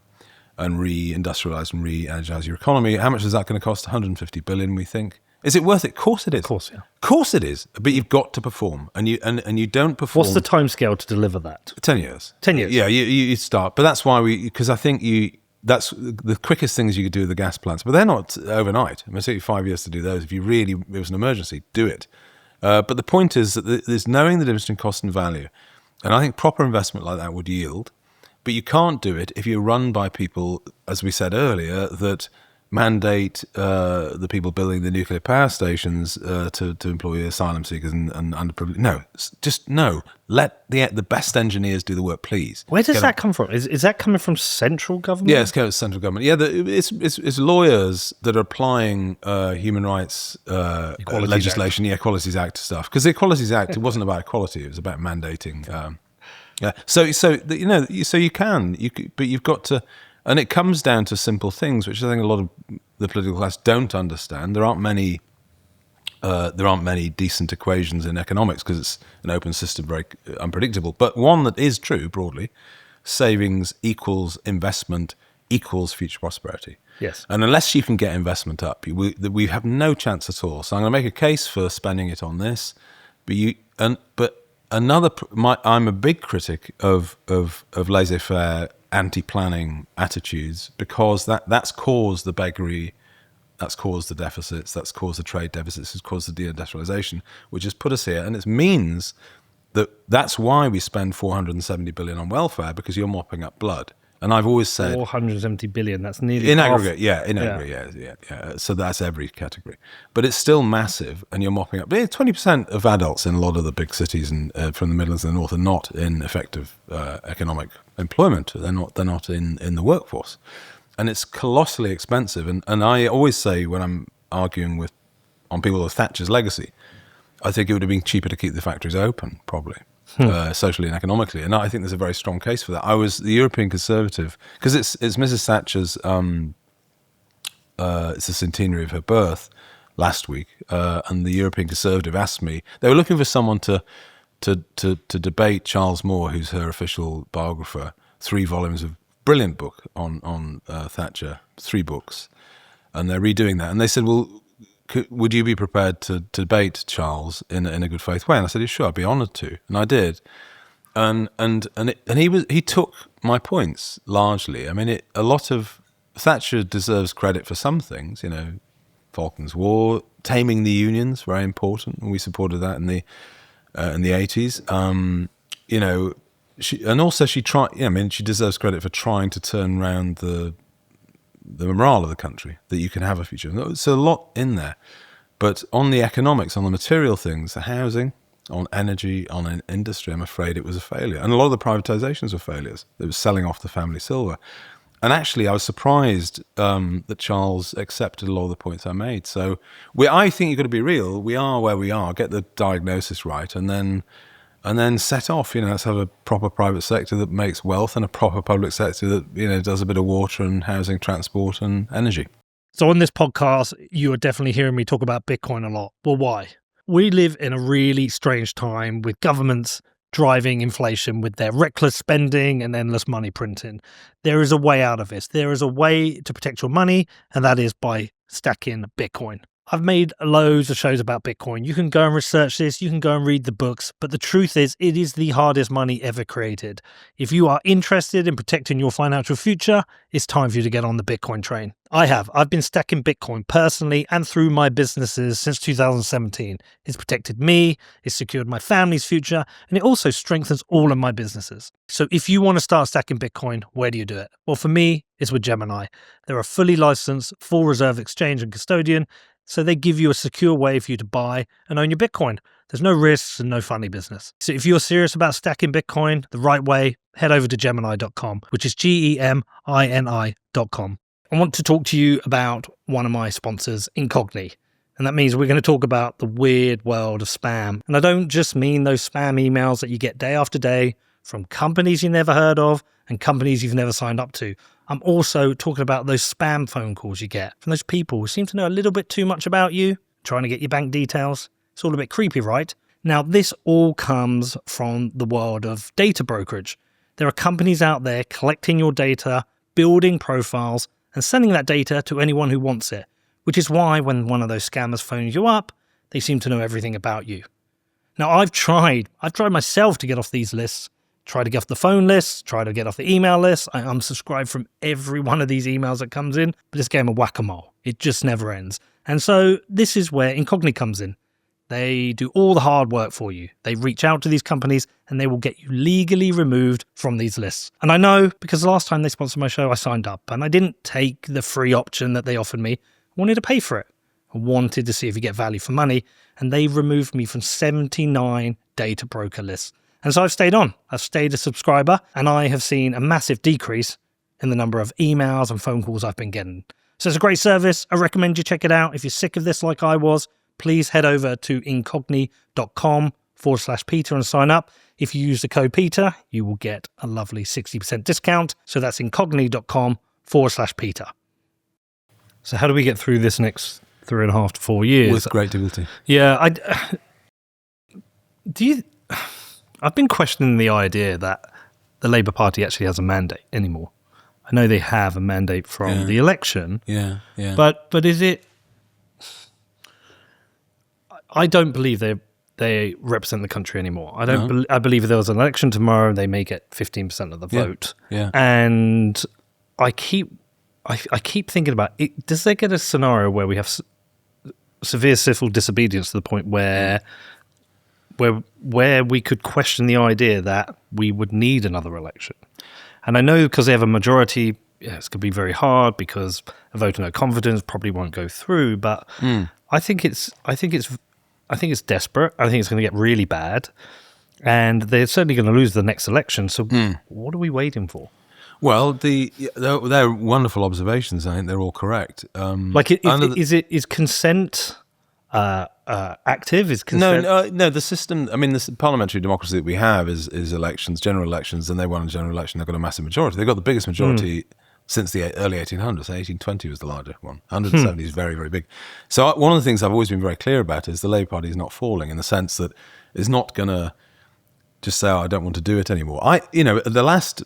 S1: and re-industrialize and re-energize your economy. How much is that going to cost? 150 billion, we think. Is it worth it? Of course it is.
S2: Of course, yeah.
S1: Of course it is. But you've got to perform, and you don't perform.
S2: What's the timescale to deliver that?
S1: 10 years.
S2: 10 years.
S1: Yeah, you start. But that's why because I think that's the quickest things you could do with the gas plants. But they're not overnight. I mean, it'll take you 5 years to do those. If it was an emergency, do it. But the point is that there's knowing the difference between cost and value. And I think proper investment like that would yield. But you can't do it if you're run by people, as we said earlier, that mandate the people building the nuclear power stations to employ asylum seekers and underprivileged. No. Let the best engineers do the work, please.
S2: Where does that come from? Is that coming from central government?
S1: Yeah, it's coming from central government. Yeah, it's lawyers that are applying human rights legislation, Equalities Act stuff. Because the Equalities Act, it wasn't about equality; it was about mandating. So you can, but you've got to. And it comes down to simple things, which I think a lot of the political class don't understand. There aren't many decent equations in economics because it's an open system, very unpredictable. But one that is true broadly: savings equals investment equals future prosperity.
S2: Yes. And
S1: unless you can get investment up, we have no chance at all. So I'm going to make a case for spending it on this. I'm a big critic of laissez-faire, anti-planning attitudes, because that's caused the beggary, that's caused the deficits, that's caused the trade deficits, it's caused the deindustrialization, which has put us here. And it means that's why we spend 470 billion on welfare, because you're mopping up blood. And I've always said
S2: 470 billion, that's nearly
S1: in
S2: half.
S1: aggregate, yeah. So that's every category. But it's still massive, and you're mopping up. 20% of adults in a lot of the big cities and from the Midlands and the North are not in effective economic employment. They're not in the workforce. And it's colossally expensive. And I always say, when I'm arguing on people with Thatcher's legacy, I think it would have been cheaper to keep the factories open, probably. Socially and economically, and I think there's a very strong case for that. I was the European Conservative, because it's Mrs. Thatcher's it's the centenary of her birth last week, and the European Conservative asked me, they were looking for someone to debate Charles Moore, who's her official biographer, 3 volumes of brilliant book on Thatcher, 3 books, and they're redoing that, and they said, well, would you be prepared to debate Charles in a good faith way? And I said, yeah, sure, I'd be honoured to, and I did. And he took my points largely. I mean, a lot of Thatcher deserves credit for some things. Falklands War, taming the unions, very important, and we supported that in the 80s. She tried. She deserves credit for trying to turn around the morale of the country, that you can have a future. There's a lot in there. But on the economics, on the material things, the housing, on energy, on an industry, I'm afraid it was a failure. And a lot of the privatizations were failures. It was selling off the family silver. And actually, I was surprised that Charles accepted a lot of the points I made. So I think you've got to be real. We are where we are. Get the diagnosis right, and then set off. Let's have a proper private sector that makes wealth, and a proper public sector that does a bit of water and housing, transport, and energy.
S4: So on this podcast, you are definitely hearing me talk about Bitcoin a lot. Well, why? We live in a really strange time with governments driving inflation with their reckless spending and endless money printing. There is a way out of this. There is a way to protect your money, and that is by stacking Bitcoin. I've made loads of shows about Bitcoin. You can go and research this, you can go and read the books, but the truth is it is the hardest money ever created. If you are interested in protecting your financial future, it's time for you to get on the Bitcoin train. I've been stacking Bitcoin personally and through my businesses since 2017. It's protected me, it's secured my family's future, and it also strengthens all of my businesses. So if you want to start stacking Bitcoin, where do you do it? Well, for me, it's with Gemini. They're a fully licensed, full reserve exchange and custodian, so they give you a secure way for you to buy and own your Bitcoin. There's no risks and no funny business. So if you're serious about stacking Bitcoin the right way, head over to Gemini.com, which is Gemini.com. I want to talk to you about one of my sponsors, Incogni. And that means we're going to talk about the weird world of spam. And I don't just mean those spam emails that you get day after day from companies you never heard of and companies you've never signed up to. I'm also talking about those spam phone calls you get from those people who seem to know a little bit too much about you, trying to get your bank details. It's all a bit creepy, right? Now, this all comes from the world of data brokerage. There are companies out there collecting your data, building profiles, and sending that data to anyone who wants it, which is why when one of those scammers phones you up, they seem to know everything about you. Now, I've tried myself to get off these lists, try to get off the phone list, try to get off the email list. I unsubscribe from every one of these emails that comes in, but this game of whack-a-mole, it just never ends. And so this is where Incogni comes in. They do all the hard work for you. They reach out to these companies and they will get you legally removed from these lists. And I know because the last time they sponsored my show, I signed up and I didn't take the free option that they offered me. I wanted to pay for it. I wanted to see if you get value for money. And they removed me from 79 data broker lists. And so I've stayed on. I've stayed a subscriber and I have seen a massive decrease in the number of emails and phone calls I've been getting. So it's a great service. I recommend you check it out. If you're sick of this like I was, please head over to incogni.com/Peter and sign up. If you use the code Peter, you will get a lovely 60% discount. So that's incogni.com/Peter. So how do we get through this next 3.5 to 4 years?
S1: With great difficulty.
S4: Yeah. I've been questioning the idea that the Labour Party actually has a mandate anymore. I know they have a mandate from the election.
S1: Yeah.
S4: But is it... I don't believe they represent the country anymore. I believe if there was an election tomorrow, they may get 15% of the vote.
S1: Yeah.
S4: And I keep thinking about it. Does there get a scenario where we have severe civil disobedience to the point where we could question the idea that we would need another election? And I know because they have a majority, it's going to be very hard because a vote of no confidence probably won't go through. But I think it's desperate. I think it's going to get really bad, and they're certainly going to lose the next election. So, what are we waiting for?
S1: Well, they're wonderful observations. I think they're all correct.
S4: Is consent active? Is consent?
S1: No. The system. I mean, the parliamentary democracy that we have is elections, general elections, and they won a general election. They've got a massive majority. They've got the biggest majority since the early 1800s. 1820 was the larger one. 170 is very, very big. So one of the things I've always been very clear about is the Labour Party is not falling in the sense that it's not going to just say, I don't want to do it anymore. The last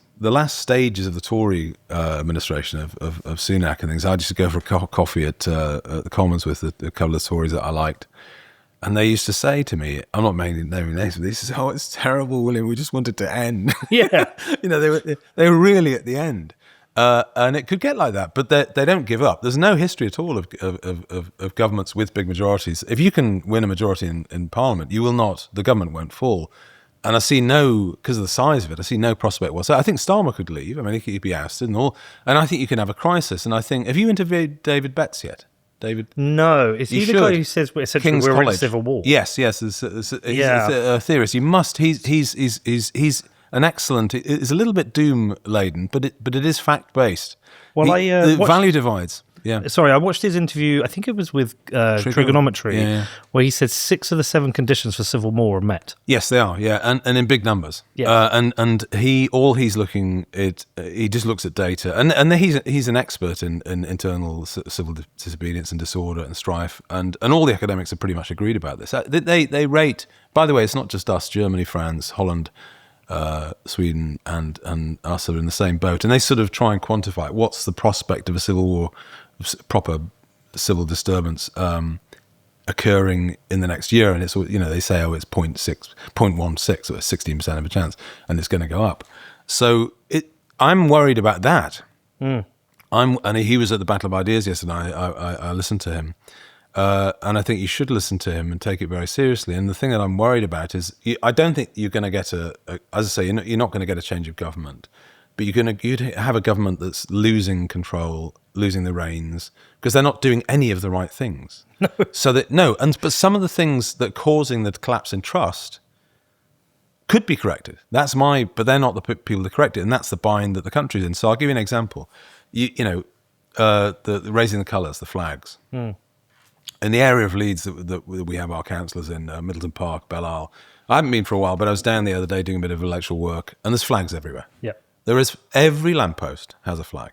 S1: stages of the Tory administration of Sunak and things, I used to go for a coffee at the Commons with a couple of Tories that I liked. And they used to say to me, I'm not naming names, but they used to say, it's terrible, William, we just want it to end.
S4: Yeah.
S1: They were really at the end. And it could get like that, but they don't give up. There's no history at all of governments with big majorities. If you can win a majority in Parliament, the government won't fall. And I see because of the size of it, I see no prospect whatsoever. I think Starmer could leave. I mean, he could be ousted and all. And I think you can have a crisis. And I think, have you interviewed David Betts yet? David?
S2: No, is he
S1: You
S2: the
S1: should.
S2: guy who says essentially
S1: King's
S2: we're in a
S1: College.
S2: civil war?
S1: Yes. He's a theorist. You must. He's an excellent. It's a little bit doom laden, but it is fact based.
S2: Well,
S1: the value divides. Yeah.
S2: Sorry, I watched his interview. I think it was with Trigonometry, where he said 6 of the 7 conditions for civil war are met.
S1: Yes, they are. Yeah, and in big numbers.
S2: Yes.
S1: And he just looks at data, and he's an expert in internal civil disobedience and disorder and strife, and all the academics have pretty much agreed about this. They rate. By the way, it's not just us. Germany, France, Holland, Sweden, and us are in the same boat, and they sort of try and quantify what's the prospect of a civil war, proper civil disturbance occurring in the next year, and it's they say it's 0.16 or 16% of a chance, and it's going to go up. So I'm worried about that. And he was at the Battle of Ideas yesterday. I listened to him, and I think you should listen to him and take it very seriously. And the thing that I'm worried about is I don't think you're going to get as I say, you're not going to get a change of government. But you'd have a government that's losing control, losing the reins, because they're not doing any of the right things. But some of the things that are causing the collapse in trust could be corrected. But they're not the people to correct it, and that's the bind that the country's in. So I'll give you an example. The raising the colours, the flags. In the area of Leeds that we have our councillors in, Middleton Park, Belle Isle. I haven't been for a while, but I was down the other day doing a bit of electoral work, and there's flags everywhere.
S2: Yeah.
S1: There is, every lamppost has a flag.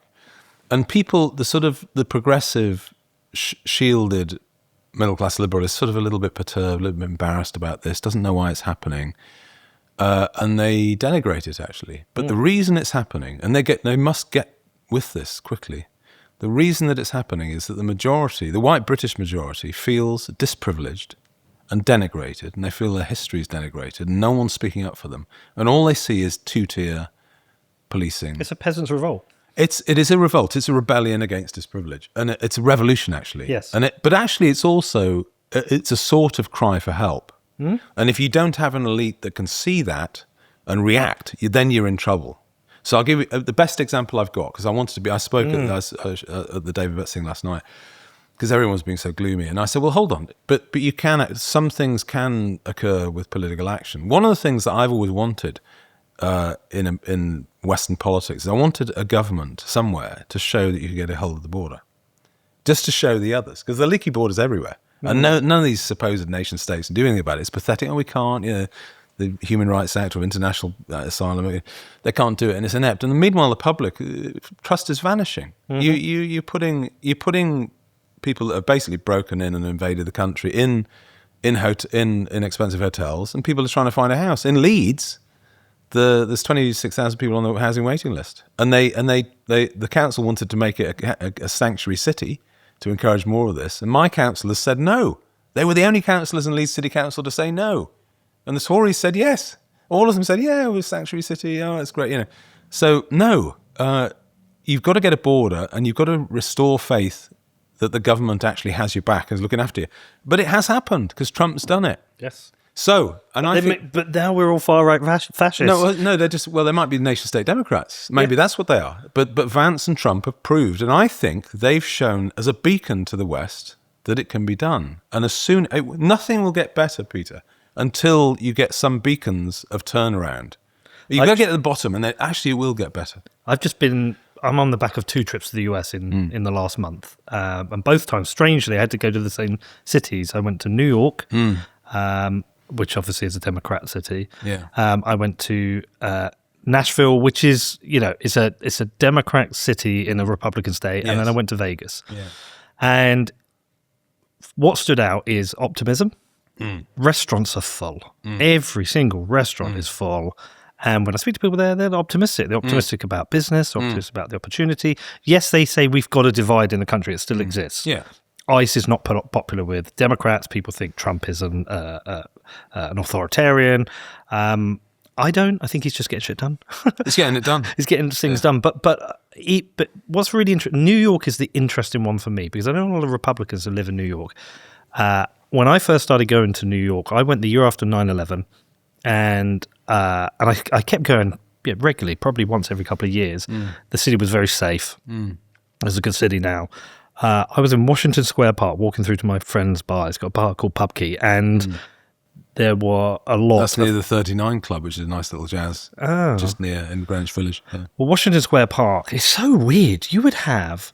S1: And people, the progressive, shielded middle-class liberal is sort of a little bit perturbed, a little bit embarrassed about this, doesn't know why it's happening. And they denigrate it, actually. But the reason it's happening, and they must get with this quickly, the reason that it's happening is that the white British majority, feels disprivileged and denigrated, and they feel their history is denigrated, and no one's speaking up for them. And all they see is two-tier policing.
S2: It's a peasants' revolt.
S1: It is a revolt. It's a rebellion against disprivilege, and it's a revolution, actually.
S2: Yes.
S1: But actually, it's also a sort of cry for help. And if you don't have an elite that can see that and react, then you're in trouble. So I'll give you the best example I've got, because I spoke at the David Betts thing last night, because everyone was being so gloomy, and I said, well, hold on, but some things can occur with political action. One of the things that I've always wanted in Western politics, I wanted a government somewhere to show that you could get a hold of the border, just to show the others, because the leaky borders everywhere, and none of these supposed nation states do anything about it. It's pathetic. We can't. The Human Rights Act or international asylum, they can't do it, and it's inept. And meanwhile, the public trust is vanishing. You're putting people that have basically broken in and invaded the country in expensive hotels, and people are trying to find a house in Leeds. There's 26,000 people on the housing waiting list, and the council wanted to make it a sanctuary city to encourage more of this, and my councillors said no. They were the only councillors in Leeds City Council to say no, and the Tories said yes. All of them said, yeah, we're a sanctuary city. Oh, it's great, So no, you've got to get a border, and you've got to restore faith that the government actually has your back and is looking after you. But it has happened because Trump's done it.
S2: Yes.
S1: So,
S2: but now we're all far-right fascists.
S1: No, they're just, they might be nation-state Democrats. Maybe that's what they are. But Vance and Trump have proved, and I think they've shown as a beacon to the West that it can be done. And nothing will get better, Peter, until you get some beacons of turnaround. You've got to get to the bottom, and then actually it will get better.
S2: I'm on the back of 2 trips to the US in the last month. And both times, strangely, I had to go to the same cities. I went to New York, which obviously is a Democrat city.
S1: Yeah.
S2: I went to Nashville, which is, it's a Democrat city in a Republican state. Yes. And then I went to Vegas. Yeah. And what stood out is optimism. Restaurants are full. Every single restaurant is full. And when I speak to people there, they're optimistic. They're optimistic about business, optimistic about the opportunity. Yes, they say we've got a divide in the country. It still exists. Yeah. ICE is not popular with Democrats. People think Trump is an authoritarian. I don't. I think he's just getting shit done.
S1: He's getting it done.
S2: He's getting things done. But what's really interesting, New York is the interesting one for me, because I know a lot of Republicans who live in New York. When I first started going to New York, I went the year after 9/11, and I kept going regularly, probably once every couple of years. The city was very safe. It's a good city now. I was in Washington Square Park walking through to my friend's bar. It's got a bar called Pub Key, and there were a lot.
S1: That's near the 39 Club, which is a nice little jazz, just near in Greenwich Village. Yeah.
S2: Well, Washington Square Park is so weird. You would have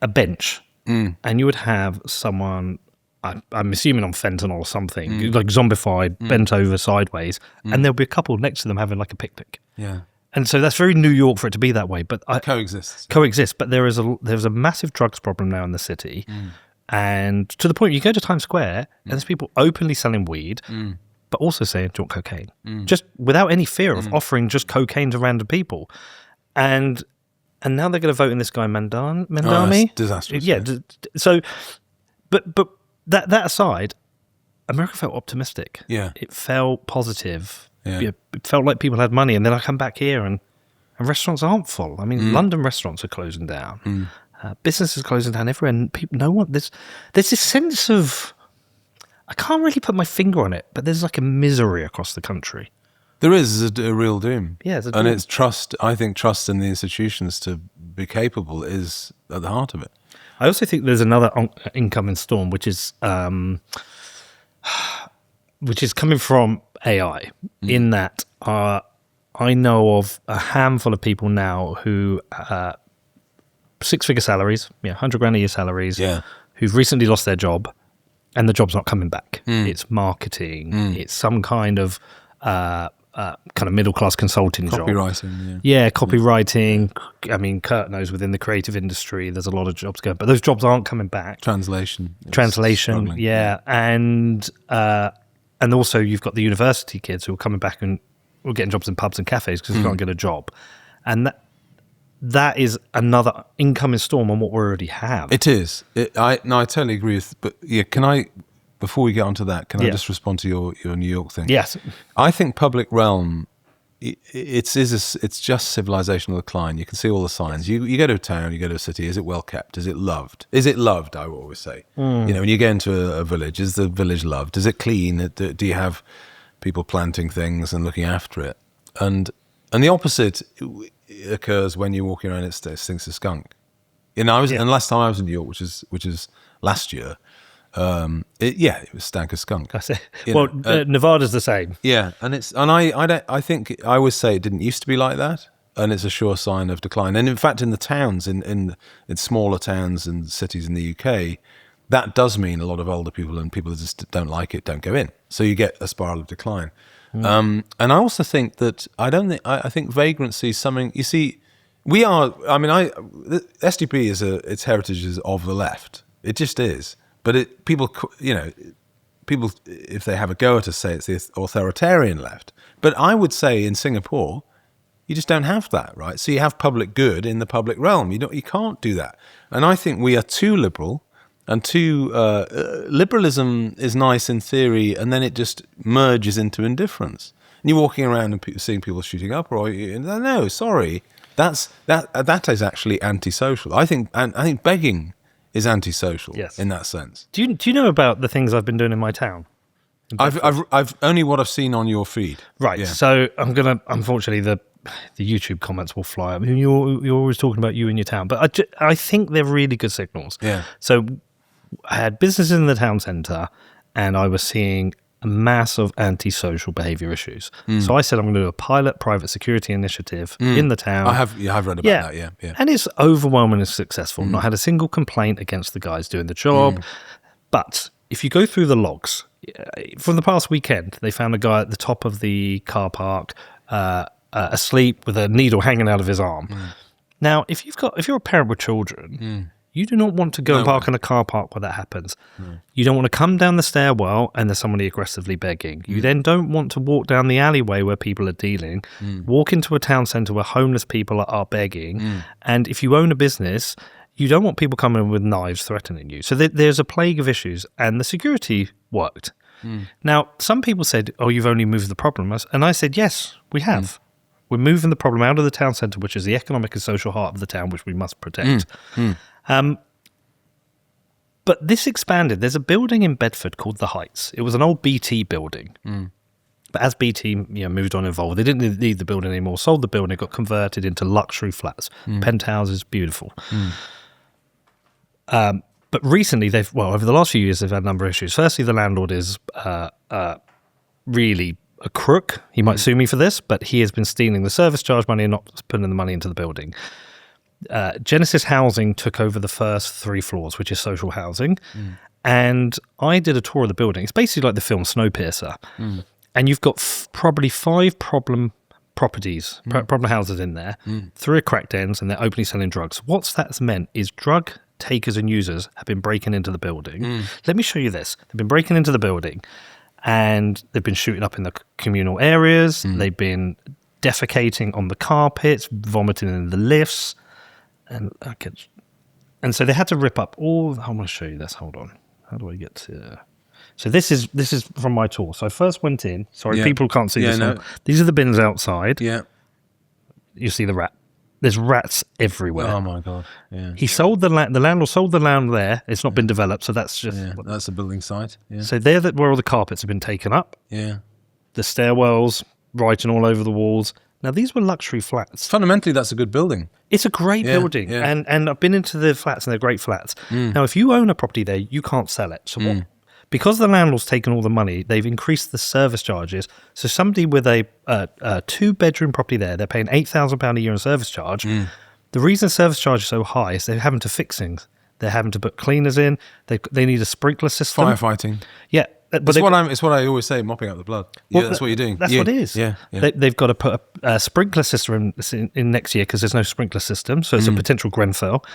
S2: a bench, and you would have someone, I'm assuming on fentanyl or something, like zombified, bent over sideways, and there'll be a couple next to them having like a picnic.
S1: Yeah.
S2: And so that's very New York for it to be that way. But
S1: Coexists.
S2: But there's a massive drugs problem now in the city. And to the point, you go to Times Square and there's people openly selling weed, but also saying, do you want cocaine? Just without any fear of offering just cocaine to random people. And now they're going to vote in this guy Mandami.
S1: That's disastrous.
S2: Yeah. So, but that aside, America felt optimistic.
S1: Yeah.
S2: It felt positive.
S1: Yeah.
S2: It felt like people had money. And then I come back here and restaurants aren't full. I mean, London restaurants are closing down. Businesses closing down everywhere. And there's this sense of, I can't really put my finger on it, but there's like a misery across the country.
S1: There is a real doom.
S2: Yeah, it's a
S1: and
S2: doom.
S1: it's trust. I think trust in the institutions to be capable is at the heart of it.
S2: I also think there's another incoming storm, which is coming from AI. In that, I know of a handful of people now who 6-figure salaries, $100,000 a year salaries, who've recently lost their job, and the job's not coming back. It's marketing. It's some kind of middle class consulting job.
S1: Copywriting.
S2: Copywriting. I mean, Kurt knows within the creative industry, there's a lot of jobs going, but those jobs aren't coming back.
S1: Translation.
S2: And also you've got the university kids who are coming back and are getting jobs in pubs and cafes because they can't get a job. And that is another incoming storm on what we already have.
S1: It is. I totally agree with. But can I, before we get onto that, can I just respond to your New York thing?
S2: Yes.
S1: I think public realm. It's just civilizational decline. You can see all the signs. You go to a town, you go to a city. Is it well kept? Is it loved? Is it loved? I will always say. When you go into a village, is the village loved? Is it clean? Do you have people planting things and looking after it? And the opposite occurs when you're walking around. It stinks of skunk. And last time I was in New York, which is last year. It was stank of skunk.
S2: That's it. Nevada's the same.
S1: Yeah, I think I always say it didn't used to be like that, and it's a sure sign of decline. And in fact, in the towns, in smaller towns and cities in the UK, that does mean a lot of older people and people that just don't like it don't go in. So you get a spiral of decline. And I also think that I think vagrancy is something. You see, we are. I mean, the SDP its heritage is of the left. It just is. But people, if they have a go at us, say it's the authoritarian left. But I would say in Singapore, you just don't have that, right? So you have public good in the public realm. You can't do that. And I think we are too liberal, and too liberalism is nice in theory, and then it just merges into indifference. And you're walking around and seeing people shooting up, or no, sorry, that is actually antisocial. I think begging is antisocial in that sense.
S2: Do you know about the things I've been doing in my town?
S1: I've only what I've seen on your feed.
S2: Right. Yeah. So I'm gonna. Unfortunately, the YouTube comments will fly up. You're always talking about you and your town, but I think they're really good signals.
S1: Yeah.
S2: So I had businesses in the town centre, and I was seeing a mass of antisocial behaviour issues. So I said I'm going to do a pilot private security initiative in the town.
S1: I've read about that, yeah.
S2: And it's overwhelmingly successful. Not had a single complaint against the guys doing the job. But if you go through the logs, from the past weekend, they found a guy at the top of the car park asleep with a needle hanging out of his arm. Now, if you're a parent with children, you do not want to go and park in a car park where that happens. You don't want to come down the stairwell and there's somebody aggressively begging. You then don't want to walk down the alleyway where people are dealing, walk into a town centre where homeless people are begging. And if you own a business, you don't want people coming in with knives threatening you. So there's a plague of issues, and the security worked. Now, some people said, oh, you've only moved the problem. And I said, yes, we have. We're moving the problem out of the town centre, which is the economic and social heart of the town, which we must protect. But this expanded. There's a building in Bedford called The Heights. It was an old BT building. But as BT moved on and evolved, they didn't need the building anymore, sold the building, got converted into luxury flats, penthouses, beautiful. But recently, over the last few years, they've had a number of issues. Firstly, the landlord is really a crook. He might sue me for this, but he has been stealing the service charge money and not putting the money into the building. Genesis Housing took over the first 3 floors, which is social housing. And I did a tour of the building. It's basically like the film Snowpiercer. And you've got probably 5 problem properties, problem houses in there. 3 are crack dens, and they're openly selling drugs. What that's meant is drug takers and users have been breaking into the building. Let me show you this. They've been breaking into the building, and they've been shooting up in the communal areas. They've been defecating on the carpets, vomiting in the lifts. And so they had to rip up all. I want to show you this. Hold on. How do I get to? So this is from my tour. So I first went in. Sorry, people can't see this. No. These are the bins outside.
S1: Yeah.
S2: You see the rat. There's rats everywhere.
S1: Oh my god. Yeah.
S2: He sold the land. The landlord sold the land there. It's not been developed, so that's just.
S1: Yeah, that's a building site. Yeah.
S2: So there, where all the carpets have been taken up.
S1: Yeah.
S2: The stairwells, writing all over the walls. Now these were luxury flats.
S1: Fundamentally, that's a good building.
S2: It's a great building, and I've been into the flats, and they're great flats. Now, if you own a property there, you can't sell it. So what? Because the landlord's taken all the money, they've increased the service charges. So somebody with a 2-bedroom property there, they're paying £8,000 a year in service charge. The reason service charge is so high is they're having to fix things. They're having to put cleaners in. They need a sprinkler system.
S1: Firefighting.
S2: Yeah.
S1: But it's what I always say, mopping up the blood. Yeah, that's what you're doing.
S2: That's what it is.
S1: Yeah.
S2: They've got to put a sprinkler system in next year because there's no sprinkler system. So it's a potential Grenfell.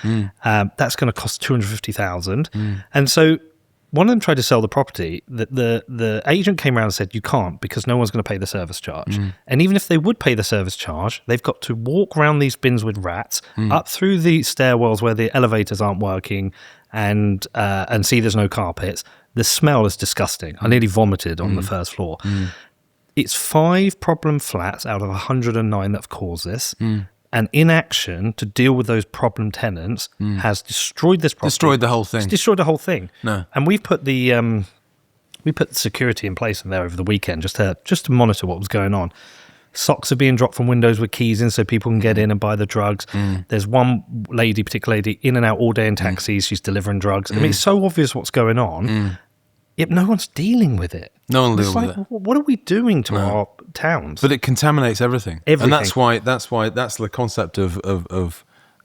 S2: That's going to cost $250,000. And so one of them tried to sell the property. The agent came around and said, you can't because no one's going to pay the service charge. And even if they would pay the service charge, they've got to walk around these bins with rats, up through the stairwells where the elevators aren't working and see there's no carpets. The smell is disgusting. I nearly vomited on the first floor. It's 5 problem flats out of 109 that have caused this. And inaction to deal with those problem tenants has destroyed this property.
S1: Destroyed the whole thing.
S2: It's destroyed the whole thing.
S1: No.
S2: And we've put the security in place in there over the weekend just to monitor what was going on. Socks are being dropped from windows with keys in so people can get in and buy the drugs. There's one particular lady, in and out all day in taxis. She's delivering drugs. I mean, it's so obvious what's going on. Yet no one's dealing with it.
S1: No one deals with it.
S2: What are we doing to our towns?
S1: But it contaminates everything. And that's the concept of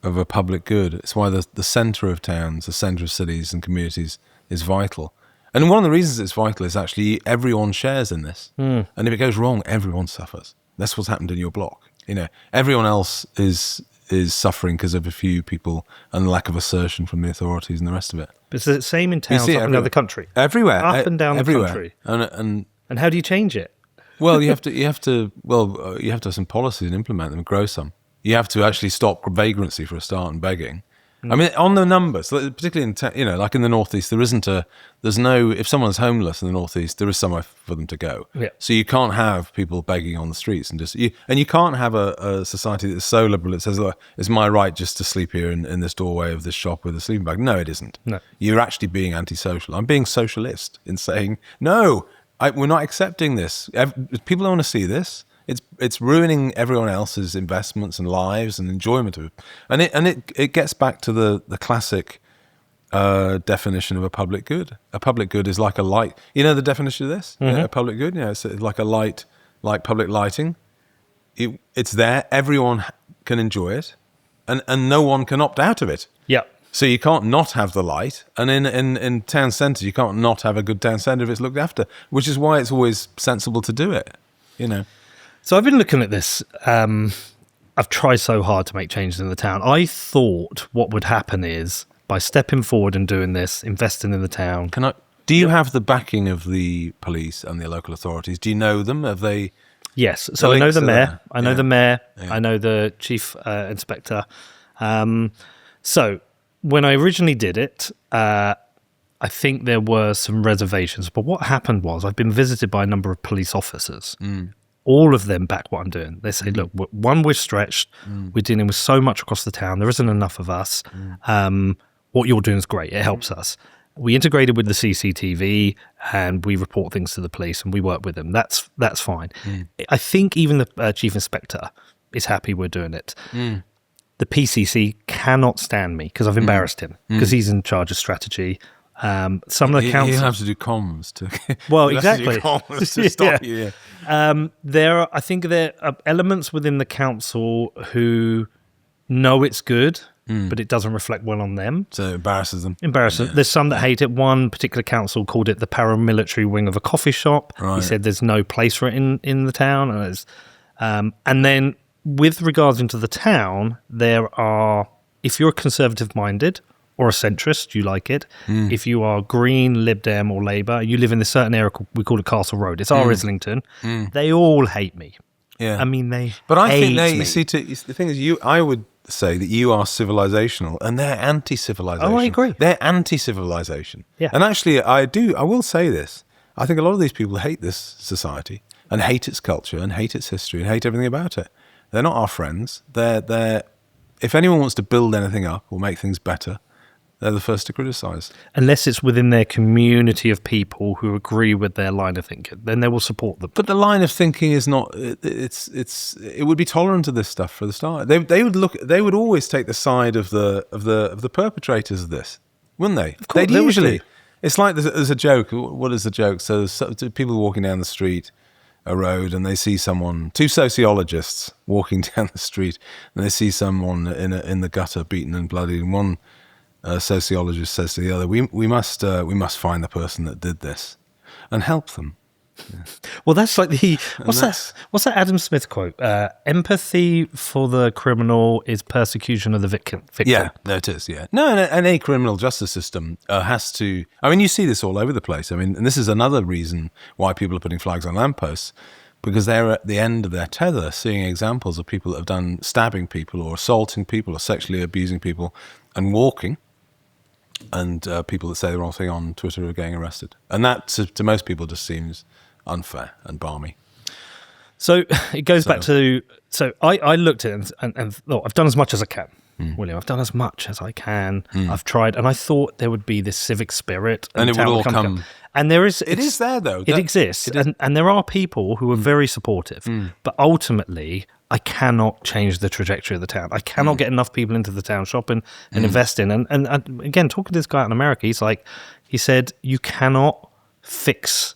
S1: a public good. It's why the centre of towns, the centre of cities and communities is vital. And one of the reasons it's vital is actually everyone shares in this. And if it goes wrong, everyone suffers. That's what's happened in your block. Everyone else is suffering because of a few people and lack of assertion from the authorities and the rest of it.
S2: But it's the same in towns up and down the country.
S1: Everywhere.
S2: Up and down the country.
S1: And
S2: how do you change it?
S1: Well, you have to have some policies and implement them and grow some. You have to actually stop vagrancy for a start and begging. I mean, on the numbers, particularly like in the Northeast, there's no, if someone's homeless in the Northeast, there is somewhere for them to go.
S2: Yeah.
S1: So you can't have people begging on the streets and you can't have a society that's so liberal it says, look, it's my right just to sleep here in this doorway of this shop with a sleeping bag. No, it isn't.
S2: No.
S1: You're actually being antisocial. I'm being socialist in saying, no, we're not accepting this. People don't want to see this. It's ruining everyone else's investments and lives and enjoyment of it. And it gets back to the classic definition of a public good. A public good is like a light. You know the definition of this? A public good? It's like a light, like public lighting. It's there. Everyone can enjoy it. And no one can opt out of it.
S2: Yeah.
S1: So you can't not have the light. And in town centres, you can't not have a good town centre if it's looked after, which is why it's always sensible to do it,
S2: So I've been looking at this. I've tried so hard to make changes in the town. I thought what would happen is by stepping forward and doing this, investing in the town.
S1: Do you have the backing of the police and the local authorities? Do you know them? Have they?
S2: Yes. So I know the mayor. I know the mayor. I know the chief inspector. So when I originally did it, I think there were some reservations. But what happened was I've been visited by a number of police officers. All of them back what I'm doing. They say, look, we're stretched. We're dealing with so much across the town. There isn't enough of us. What you're doing is great. It helps us. We integrated with the CCTV and we report things to the police and we work with them. That's fine. I think even the chief inspector is happy we're doing it. The PCC cannot stand me because I've embarrassed him because he's in charge of strategy. Some of the council...
S1: You have to do comms to...
S2: Well, exactly.
S1: Comms to stop you,
S2: I think there are elements within the council who know it's good, but it doesn't reflect well on them.
S1: So it embarrasses them.
S2: There's some that hate it. One particular council called it the paramilitary wing of a coffee shop. Right. He said there's no place for it in the town. And then with regards into the town, there are, if you're conservative-minded or a centrist, you like it. If you are Green, Lib Dem or Labour, you live in this certain area, we call it Castle Road. It's our Islington. They all hate me.
S1: Yeah.
S2: I mean, they
S1: But I think
S2: hate me.
S1: you see, the thing is, I would say that you are civilizational and they're anti-civilization.
S2: Oh, I agree.
S1: They're anti-civilization.
S2: Yeah.
S1: And actually, I will say this. I think a lot of these people hate this society and hate its culture and hate its history and hate everything about it. They're not our friends. They're if anyone wants to build anything up or make things better, they're the first to criticise.
S2: Unless it's within their community of people who agree with their line of thinking, then they will support them.
S1: But the line of thinking is not. It would be tolerant of this stuff for the start. They would always take the side of the perpetrators of this, wouldn't they?
S2: Of course,
S1: They'd
S2: they
S1: usually.
S2: would.
S1: It's like there's a joke. What is the joke? So people walking down the street, a road, and they see two sociologists walking down the street, and they see someone in the gutter, beaten and bloodied, and one sociologist says to the other, "We must find the person that did this, and help them." Yeah.
S2: Well, that's like what's that Adam Smith quote? Empathy for the criminal is persecution of the victim.
S1: Yeah, no, it is. Yeah, no, and a criminal justice system has to. I mean, you see this all over the place. I mean, and this is another reason why people are putting flags on lampposts, because they're at the end of their tether, seeing examples of people that have done stabbing people or assaulting people or sexually abusing people, and walking. And people that say the wrong thing on Twitter are getting arrested. And that, to most people, just seems unfair and balmy.
S2: So it goes back to... So I looked at it and thought, I've done as much as I can, William. I've done as much as I can. I've tried. And I thought there would be this civic spirit.
S1: And it would all come...
S2: And there is...
S1: It is there, though.
S2: It exists. And there are people who are very supportive. But ultimately... I cannot change the trajectory of the town. I cannot get enough people into the town shopping and invest in. And again, talking to this guy out in America, he said, you cannot fix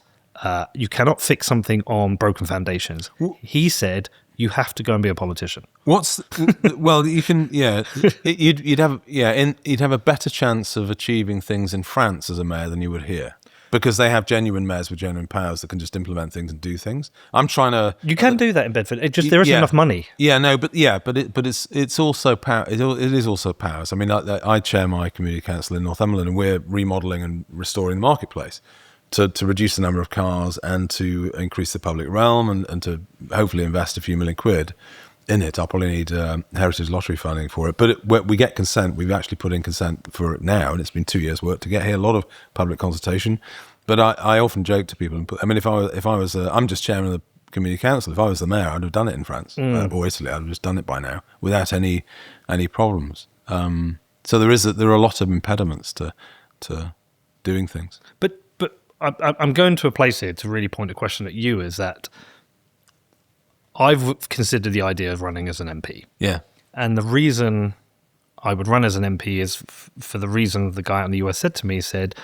S2: something on broken foundations. He said, you have to go and be a politician.
S1: Well, you can, you'd have a better chance of achieving things in France as a mayor than you would here. Because they have genuine mayors with genuine powers that can just implement things and do things. I'm trying to.
S2: You can do that in Bedford. There isn't enough money.
S1: Yeah, no, but it's also power. It is also powers. I mean, I chair my community council in Northumberland, and we're remodeling and restoring the marketplace to reduce the number of cars and to increase the public realm and to hopefully invest a few million quid in it. I'll probably need heritage lottery funding for it, but we get consent. We've actually put in consent for it now, and it's been 2 years' work to get here. A lot of public consultation. But I often joke to people. I mean, if I was, I'm just chairman of the community council. If I was the mayor, I'd have done it in France or Italy. I'd have just done it by now without any problems. So there are a lot of impediments to doing things.
S2: But I'm going to a place here to really point a question at you. Is that I've considered the idea of running as an MP.
S1: Yeah.
S2: And the reason I would run as an MP is for the reason the guy out in the US said to me, said,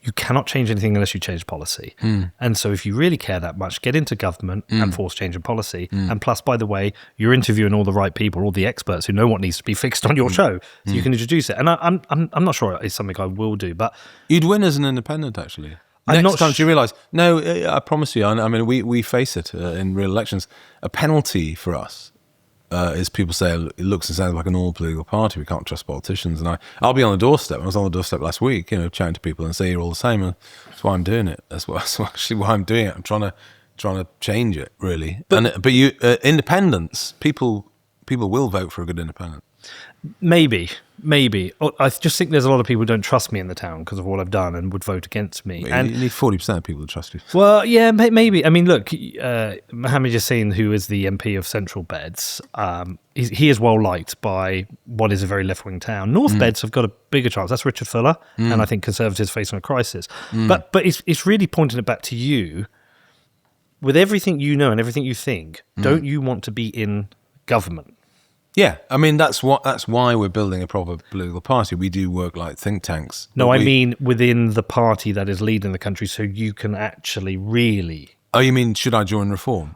S2: you cannot change anything unless you change policy. And so if you really care that much, get into government and force change in policy. And plus, by the way, you're interviewing all the right people, all the experts who know what needs to be fixed on your show, so you can introduce it. And I'm not sure it's something I will do, but...
S1: You'd win as an independent, actually. Next time you realise, no, I promise you, I mean, we face it in real elections. A penalty for us is people say it looks and sounds like an all-political party. We can't trust politicians. And I'll be on the doorstep. I was on the doorstep last week, chatting to people and say you're all the same. And that's why I'm doing it. That's actually why I'm doing it. I'm trying to change it, really. But you independents, people will vote for a good independent.
S2: Maybe. I just think there's a lot of people who don't trust me in the town because of what I've done and would vote against me.
S1: Well, you need 40% of people to trust you.
S2: Well, yeah, maybe. I mean, look, Mohammed Yassin, who is the MP of Central Beds, he is well liked by what is a very left-wing town. North Beds have got a bigger chance. That's Richard Fuller, and I think Conservatives facing a crisis. But it's really pointing it back to you. With everything you know and everything you think, don't you want to be in government?
S1: Yeah, I mean that's why we're building a proper political party. We do work like think tanks.
S2: No, I mean within the party that is leading the country, so you can actually really.
S1: Oh, you mean should I join Reform?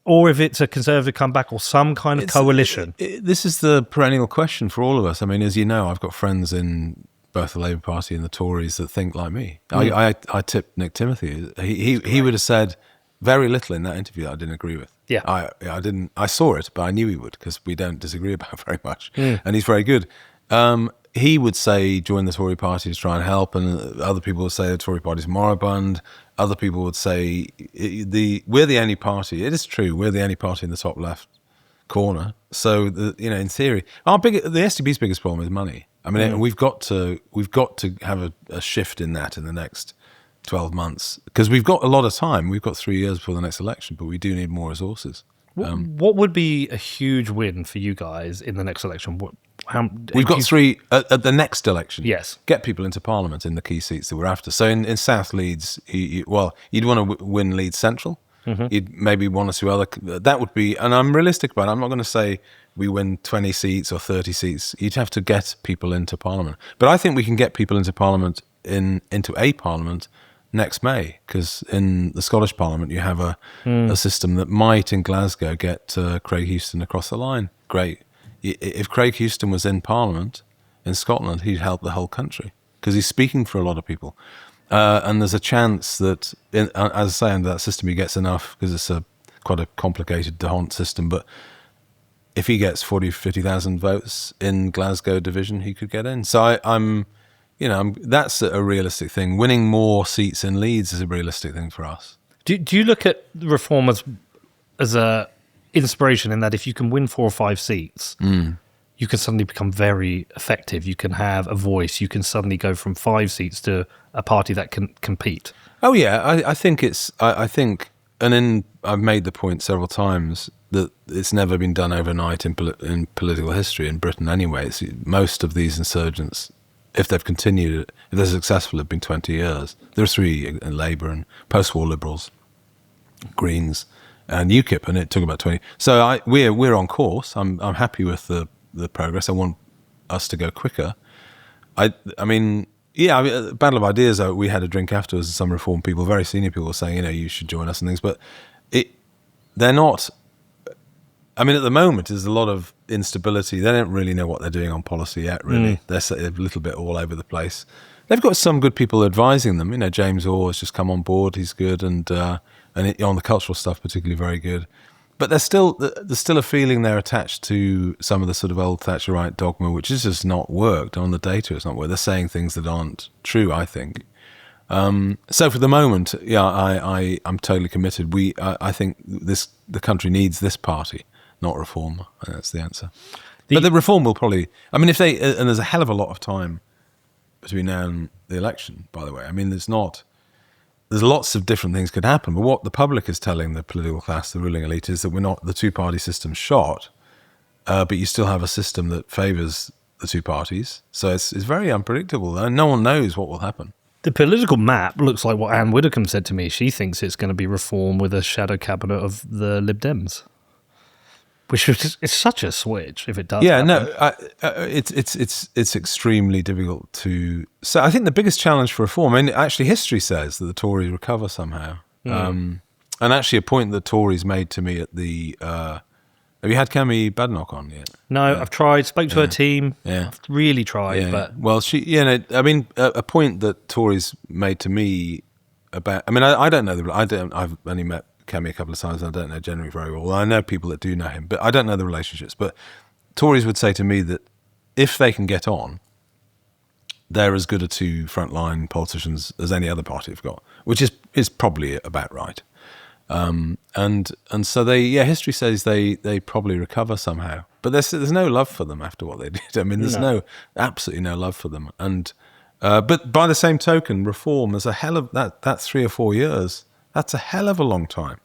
S2: Or if it's a Conservative comeback or some kind of coalition.
S1: This is the perennial question for all of us. I mean, as you know, I've got friends in both the Labour Party and the Tories that think like me. I tipped Nick Timothy. He would have said very little in that interview that I didn't agree with.
S2: Yeah.
S1: I didn't. I saw it, but I knew he would because we don't disagree about very much. And he's very good. He would say join the Tory Party to try and help, and other people would say the Tory Party's moribund. Other people would say we're the only party. It is true, we're the only party in the top left corner. So in theory, the SDP's biggest problem is money. I mean, we've got to have a shift in that in the next 12 months because we've got a lot of time. We've got 3 years before the next election, but we do need more resources.
S2: What would be a huge win for you guys in the next election?
S1: We've got 3 at the next election.
S2: Yes.
S1: Get people into Parliament in the key seats that we're after. So in South Leeds, you'd want to win Leeds Central. You'd maybe 1 or 2 other. That would be, and I'm realistic about it. I'm not going to say we win 20 seats or 30 seats. You'd have to get people into Parliament. But I think we can get people into Parliament into a Parliament next May, because in the Scottish Parliament you have a system that might in Glasgow get Craig Houston across the line. Great. If Craig Houston was in Parliament in Scotland, he'd help the whole country because he's speaking for a lot of people. And there's a chance that, as I say, under that system he gets enough, because it's quite a complicated D'Hondt system, but if he gets 40,000 or 50,000 votes in Glasgow division, he could get in. So that's a realistic thing. Winning more seats in Leeds is a realistic thing for us.
S2: Do you look at Reform as a inspiration in that if you can win 4 or 5 seats, you can suddenly become very effective. You can have a voice. You can suddenly go from 5 seats to a party that can compete.
S1: Oh yeah, I think and then I've made the point several times that it's never been done overnight in political history in Britain anyway. Most of these insurgents, if they've continued, if they're successful, have been 20 years. There are 3 in Labour and post-war Liberals, Greens, and UKIP, and it took about 20. So we're on course. I'm happy with the progress. I want us to go quicker. Battle of Ideas. We had a drink afterwards, and some Reform people, very senior people, were saying, you should join us and things. But they're not. I mean, at the moment, there's a lot of instability. They don't really know what they're doing on policy yet. Really, they're a little bit all over the place. They've got some good people advising them. James Orr has just come on board. He's good, and on the cultural stuff, particularly very good. But there's still a feeling they're attached to some of the sort of old Thatcherite dogma, which has just not worked. On the data, it's not worked. They're saying things that aren't true, I think. So for the moment, I'm totally committed. I think the country needs this party, not Reform. That's the answer. But the Reform will probably. I mean, and there's a hell of a lot of time between now and the election. By the way, I mean, there's lots of different things could happen, but what the public is telling the political class, the ruling elite, is that the 2-party system's shot, but you still have a system that favours the 2 parties. So it's very unpredictable, and no one knows what will happen.
S2: The political map looks like what Anne Widdecombe said to me. She thinks it's going to be Reform with a shadow cabinet of the Lib Dems, which is such a switch if it does.
S1: Yeah,
S2: happen.
S1: it's extremely difficult to. So I think the biggest challenge for Reform, and actually history says that the Tories recover somehow. And actually, a point that Tories made to me at the. Have you had Cami Badenoch on yet?
S2: No, I've tried. Spoke to her team. Yeah, I've really tried. But
S1: well, a point that Tories made to me about. I mean, I don't know. I've only met Cami a couple of times, and I don't know January very well. I know people that do know him, but I don't know the relationships. But Tories would say to me that if they can get on, they're as good a 2 frontline politicians as any other party have got, which is probably about right. And so history says they probably recover somehow, but there's no love for them after what they did. I mean, there's absolutely no love for them. And but by the same token, Reform is a hell of that's 3 or 4 years. That's a hell of a long time.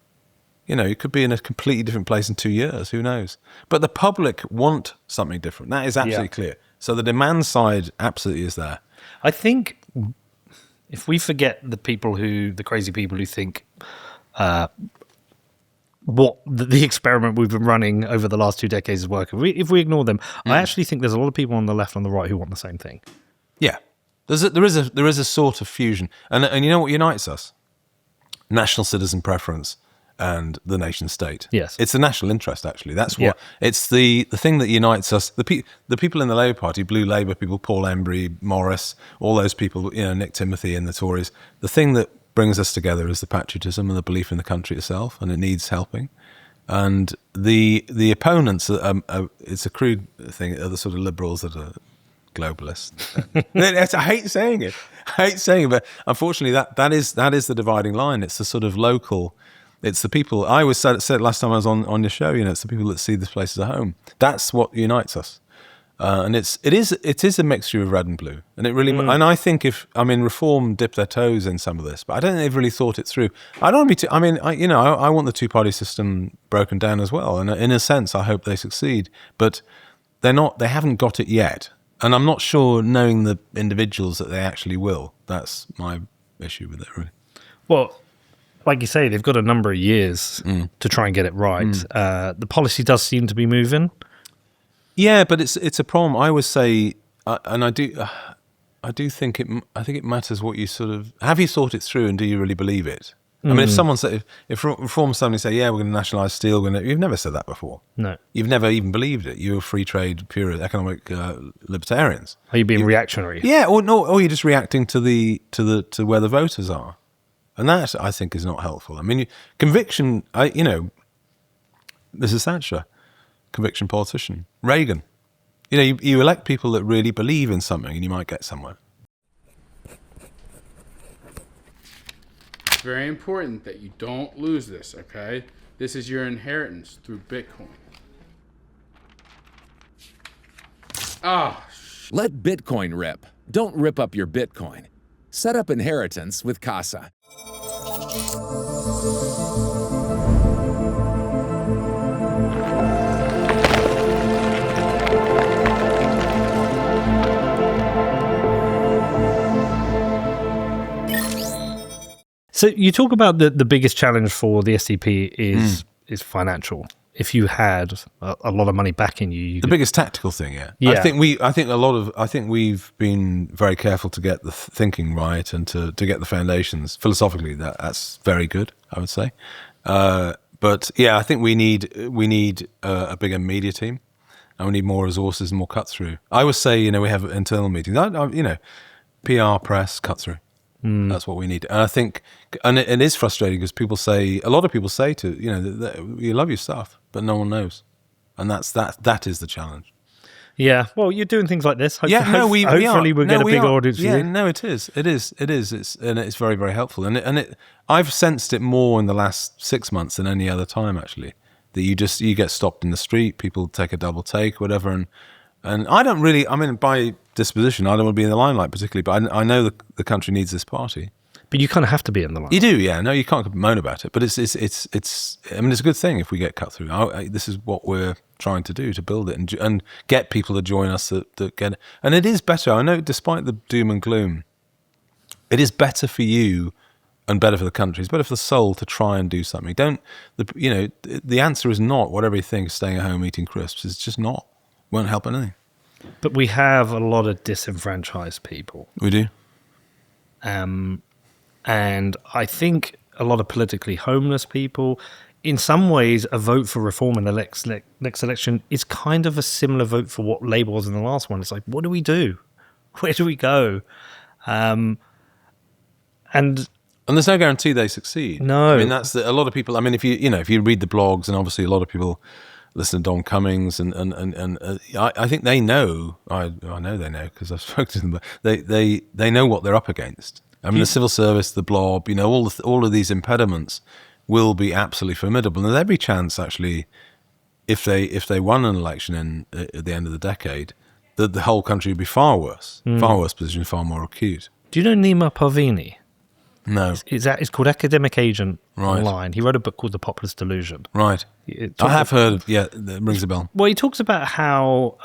S1: You could be in a completely different place in 2 years. Who knows? But the public want something different. That is absolutely clear. So the demand side absolutely is there.
S2: I think if we forget the crazy people who think what the experiment we've been running over the last 2 decades is working. If we ignore them, I actually think there's a lot of people on the left and the right who want the same thing.
S1: Yeah, there is a sort of fusion, and you know what unites us? National citizen preference and the nation state.
S2: Yes,
S1: it's the national interest. Actually, that's what it's the thing that unites us. The people in the Labour Party, Blue Labour people, Paul Embry, Morris, all those people, Nick Timothy and the Tories. The thing that brings us together is the patriotism and the belief in the country itself, and it needs helping. And the opponents, it's a crude thing, are the sort of liberals that are globalists. I hate saying it, but unfortunately that is the dividing line. It's the sort of local. It's the people. I was said last time I was on your show. It's the people that see this place as a home. That's what unites us, and it is a mixture of red and blue. And it really. And I think Reform dipped their toes in some of this, but I don't think they've really thought it through. I don't want to be. I want the two-party system broken down as well. And in a sense, I hope they succeed. But they're not. They haven't got it yet. And I'm not sure, knowing the individuals, that they actually will. That's my issue with it, really.
S2: Well, like you say, they've got a number of years to try and get it right. The policy does seem to be moving.
S1: Yeah, but it's a problem. I would say, and I do think it. I think it matters what you sort of have. You thought it through, and do you really believe it? I mean, if someone said, if Reform suddenly say, yeah, we're going to nationalise steel, you've never said that before.
S2: No,
S1: you've never even believed it. You're free trade, pure economic libertarians.
S2: Are you being reactionary?
S1: Yeah, or you're just reacting to where the voters are. And that, I think, is not helpful. I mean, conviction, Mrs. Thatcher, conviction politician. Reagan. You elect people that really believe in something and you might get somewhere.
S5: It's very important that you don't lose this, okay? This is your inheritance through Bitcoin.
S6: Let Bitcoin rip. Don't rip up your Bitcoin. Set up inheritance with Casa.
S2: So you talk about the biggest challenge for the SDP is financial. If you had a lot of money backing you,
S1: the biggest tactical thing, yeah. I think we've been very careful to get the thinking right and to get the foundations. Philosophically, that's very good, I would say. But yeah, I think we need a bigger media team, and we need more resources and more cut through. I would say, we have internal meetings. PR, press, cut through. That's what we need. And I think, and it is frustrating because a lot of people say you love your stuff, but no one knows. And that is the challenge.
S2: Yeah. Well, you're doing things like this.
S1: Hopefully
S2: we'll get a big audience.
S1: Yeah, no, it is. It's very, very helpful. And I've sensed it more in the last 6 months than any other time, actually, that you get stopped in the street, people take a double take, whatever. And I don't really, by disposition, I don't want to be in the limelight particularly, but I know the country needs this party.
S2: But you kind of have to be in the limelight.
S1: You do, yeah. No, you can't moan about it. But it's a good thing if we get cut through. This is what we're trying to do, to build it and get people to join us that get it. And it is better. I know, despite the doom and gloom, it is better for you and better for the country. It's better for the soul to try and do something. The answer is not whatever you think, staying at home eating crisps. It's just not. Won't help anything.
S2: But we have a lot of disenfranchised people.
S1: We do.
S2: And I think a lot of politically homeless people. In some ways, a vote for reform in the next election is kind of a similar vote for what Labour was in the last one. It's like, what do we do? Where do we go? And
S1: there's no guarantee they succeed.
S2: No.
S1: That's a lot of people. If you read the blogs, and obviously a lot of people listen to Dom Cummings, and I think they know. I know they know because I've spoken to them. But they know what they're up against. The civil service, the blob, all of these impediments will be absolutely formidable. And there's every chance, actually, if they won an election at the end of the decade, that the whole country would be far worse position, far more acute.
S2: Do you know Nima Parvini?
S1: No.
S2: It's called Academic Agent online. He wrote a book called The Populist Delusion.
S1: Right. I have heard, that rings a bell.
S2: Well, he talks about how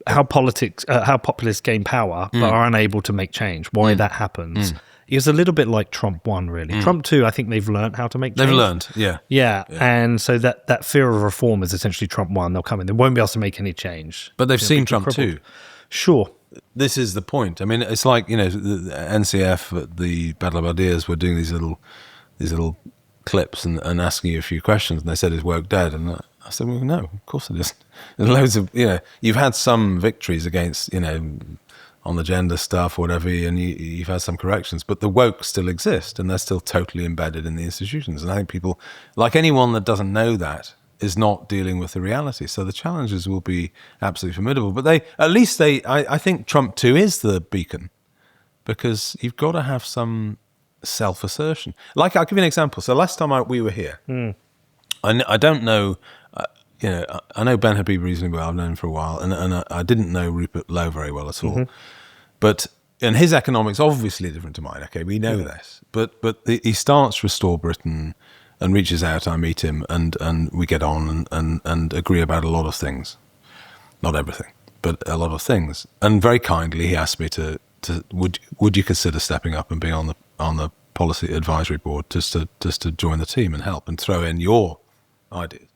S2: populists gain power but are unable to make change, why that happens. He was a little bit like Trump 1, really. Trump 2, I think they've learned how to make change.
S1: They've learned, yeah.
S2: Yeah, and so that fear of reform is essentially Trump 1. They'll come in. They won't be able to make any change.
S1: But they've
S2: They'll
S1: seen
S2: be
S1: Trump
S2: crippled.
S1: 2.
S2: Sure.
S1: This is the point. I mean, it's like, the NCF at the Battle of Ideas were doing these little clips and asking you a few questions, and they said, is woke dead? And I said, well, no, of course it isn't. There's loads of, you've had some victories against, on the gender stuff or whatever, and you've had some corrections, but the woke still exist, and they're still totally embedded in the institutions. And I think people, like anyone that doesn't know that, is not dealing with the reality. So the challenges will be absolutely formidable. But I think Trump 2 is the beacon, because you've got to have some self-assertion. Like, I'll give you an example. So last time we were here, I don't know, I know Ben Habib reasonably well. I've known him for a while, and I didn't know Rupert Lowe very well at all. And his economics obviously different to mine. Okay, we know this. But he starts Restore Britain and reaches out. I meet him, and we get on and agree about a lot of things. Not everything, but a lot of things. And very kindly, he asked me to would you consider stepping up and being on the policy advisory board just to join the team and help and throw in your ideas.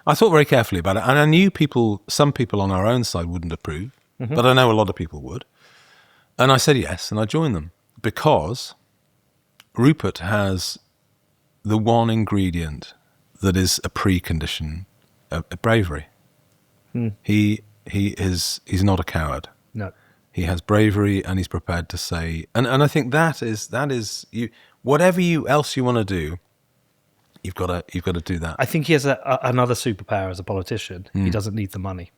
S1: I thought very carefully about it, and I knew some people on our own side wouldn't approve, but I know a lot of people would. And I said yes, and I joined them because Rupert has the one ingredient that is a precondition of bravery. He's not a coward.
S2: No.
S1: He has bravery, and he's prepared to say, and I think that is you. Whatever else you want to do, you've got to do that.
S2: I think he has another superpower as a politician. He doesn't need the money.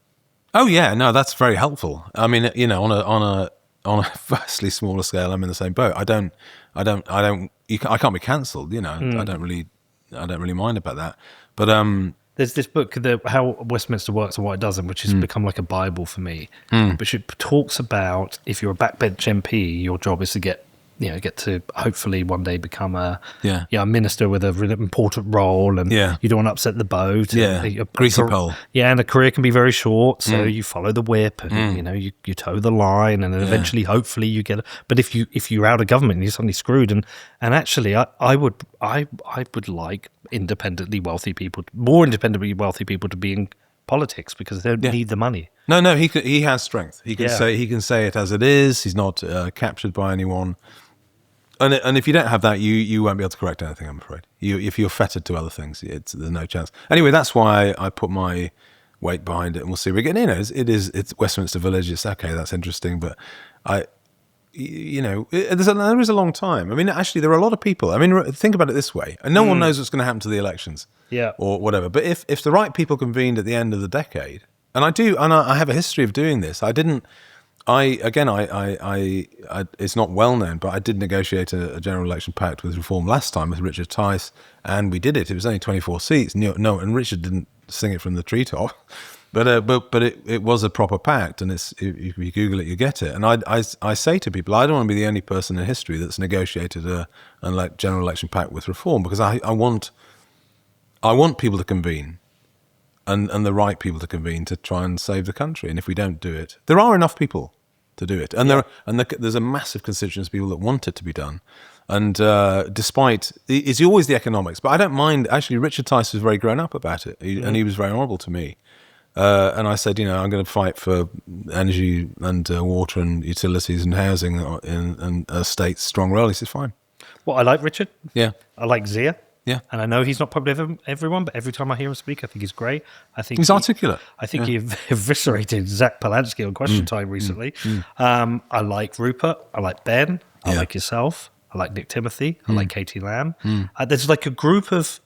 S1: Oh yeah, no, that's very helpful. I mean, on a vastly smaller scale, I'm in the same boat. I can't be cancelled. I don't really mind about that. But
S2: there's this book, How Westminster Works and What It Doesn't, which has become like a Bible for me. Which it talks about, if you're a backbench MP, your job is to get to hopefully one day become a minister with a really important role, and you don't want to upset the boat.
S1: Greasy pole.
S2: Yeah, and a career can be very short, so you follow the whip, and you toe the line, and then eventually, hopefully, you get. But if you're out of government, you're suddenly screwed. And actually, I would like more independently wealthy people to be in politics, because they don't need the money.
S1: No, he has strength. He can say it as it is. He's not captured by anyone. And if you don't have that, you won't be able to correct anything, I'm afraid. If you're fettered to other things, there's no chance. Anyway, that's why I put my weight behind it, and we'll see. We're getting, it's Westminster Village. It's okay. That's interesting, but there is a long time. I mean, actually, there are a lot of people. I mean, think about it this way: and no one knows what's going to happen to the elections, or whatever. But if the right people convened at the end of the decade, and I have a history of doing this. It's not well known, but I did negotiate a general election pact with Reform last time with Richard Tice, and we did it. It was only 24 seats. No, and Richard didn't sing it from the treetop, but it was a proper pact, and if you Google it, you get it. And I say to people, I don't want to be the only person in history that's negotiated a general election pact with Reform, because I want people to convene. And the right people to convene to try and save the country. And if we don't do it, there are enough people to do it. And there's a massive constituency of people that want it to be done. And despite, it's always the economics. But I don't mind, actually, Richard Tice was very grown up about it. And he was very honourable to me. And I said, I'm going to fight for energy and water and utilities and housing and a state's strong role. He said, fine.
S2: Well, I like Richard.
S1: Yeah.
S2: I like Zia.
S1: Yeah,
S2: and I know he's not probably everyone, but every time I hear him speak, I think he's great. I think
S1: he's articulate.
S2: I think he eviscerated Zach Polansky on Question Time recently. I like Rupert. I like Ben. I like yourself. I like Nick Timothy. I like Katie Lamb. There's like a group of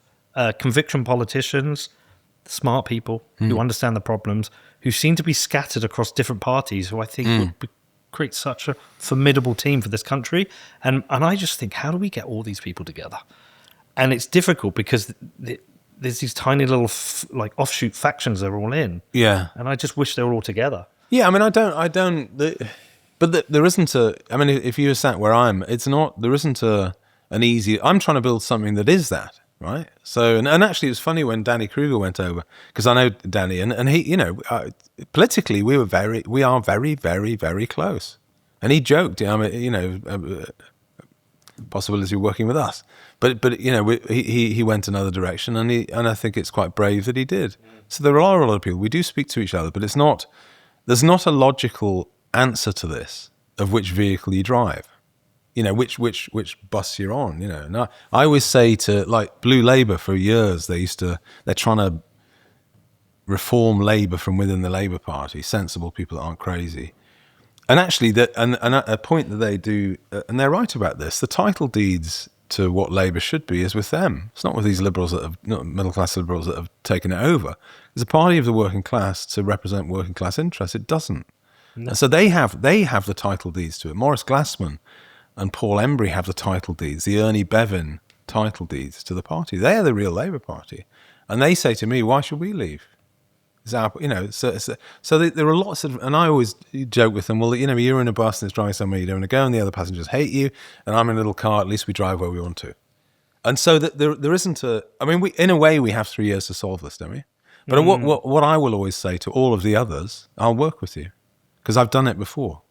S2: conviction politicians, smart people who understand the problems, who seem to be scattered across different parties, who I think would create such a formidable team for this country. And I just think, how do we get all these people together? And it's difficult because there's these tiny little offshoot factions they're all in. Yeah. And I just wish they were all together.
S1: Yeah, I mean, there isn't if you were sat where there isn't an easy, I'm trying to build something that is that, right? So, and actually it was funny when Danny Kruger went over, because I know Danny, and he, politically we are very, very, very close. And he joked, possibility of working with us. But you know, he went another direction, and I think it's quite brave that he did. So there are a lot of people. We do speak to each other, but there's not a logical answer to this of which vehicle you drive. You know, which bus you're on. You know, and I always say to, like, Blue Labour for years, they're trying to reform Labour from within the Labour Party. Sensible people that aren't crazy. And actually, and a point that they do, and they're right about this, the title deeds to what Labour should be is with them. It's not with these liberals not middle-class liberals that have taken it over. It's a party of the working class to represent working class interests. It doesn't. No. So they have the title deeds to it. Morris Glassman and Paul Embry have the title deeds, the Ernie Bevin title deeds to the party. They are the real Labour Party. And they say to me, why should we leave? You know, so there are lots of, and I always joke with them, well, you know, you're in a bus and it's driving somewhere you don't want to go, and the other passengers hate you, and I'm in a little car, at least we drive where we want to. And so there isn't I mean, in a way we have 3 years to solve this, don't we? But what I will always say to all of the others, I'll work with you, because I've done it before,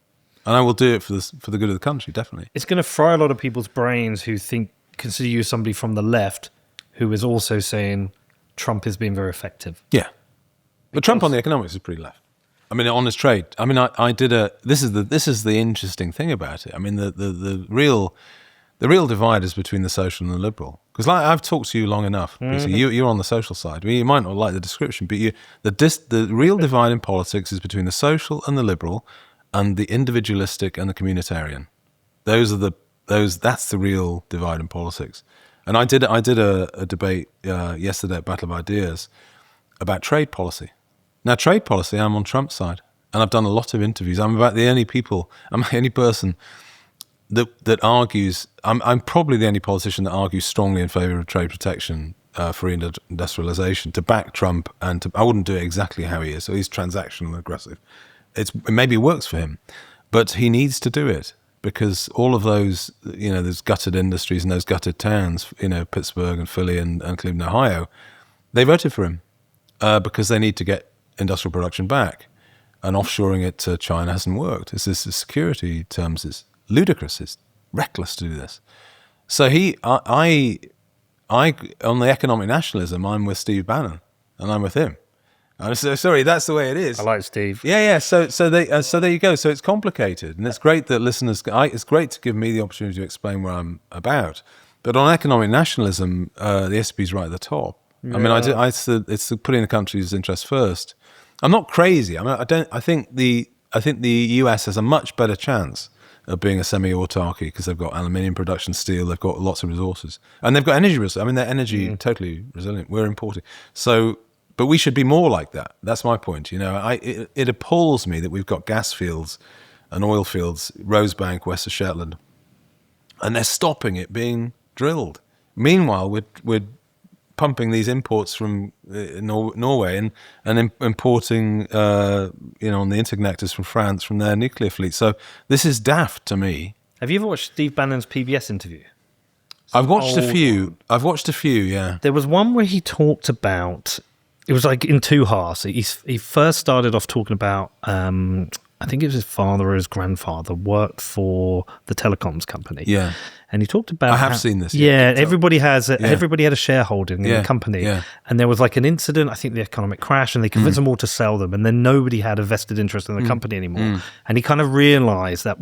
S1: and I will do it for the good of the country, definitely.
S2: It's going to fry a lot of people's brains who consider you somebody from the left who is also saying Trump is being very effective.
S1: Yeah. But Trump on the economics is pretty left. I mean, honest trade. I mean, I did this is the interesting thing about it. I mean, the real divide is between the social and the liberal. Because I've talked to you long enough. Mm-hmm. You're on the social side. I mean, you might not like the description, but the real divide in politics is between the social and the liberal, and the individualistic and the communitarian. That's the real divide in politics. And I did a debate yesterday at Battle of Ideas about trade policy. Now, trade policy, I'm on Trump's side, and I've done a lot of interviews. I'm the only person that argues. I'm probably the only politician that argues strongly in favour of trade protection for industrialization to back Trump, and I wouldn't do it exactly how he is. So he's transactional and aggressive. It maybe works for him, but he needs to do it because all of those, you know, those gutted industries and those gutted towns, you know, Pittsburgh and Philly and Cleveland, Ohio, they voted for him because they need to get industrial production back, and offshoring it to China hasn't worked. It's this security terms is ludicrous. It's reckless to do this. So I on the economic nationalism, I'm with Steve Bannon, and I'm with him. I'm so sorry, that's the way it is.
S2: I like Steve.
S1: Yeah. So there you go. So it's complicated, and it's great that listeners. It's great to give me the opportunity to explain what I'm about. But on economic nationalism, the SP's right at the top. Yeah. I mean, it's putting the country's interests first. I'm not crazy. I mean, I think the US has a much better chance of being a semi-autarky because they've got aluminium production, steel, they've got lots of resources, and they've got energy resources. I mean, their energy totally resilient. We're importing. So, but we should be more like that. That's my point. You know, it appalls me that we've got gas fields and oil fields, Rosebank, west of Shetland, and they're stopping it being drilled. Meanwhile, we're pumping these imports from Norway and importing, on the interconnectors from France from their nuclear fleet. So this is daft to me.
S2: Have you ever watched Steve Bannon's PBS interview?
S1: I've watched a few, yeah.
S2: There was one where he talked about, it was like in two halves. He first started off talking about, I think it was his father or his grandfather worked for the telecoms company.
S1: Yeah.
S2: And he talked about...
S1: I have seen this.
S2: Yeah, everybody had a shareholding in the company. Yeah. And there was like an incident, I think the economic crash, and they convinced them all to sell them, and then nobody had a vested interest in the company anymore. And he kind of realised that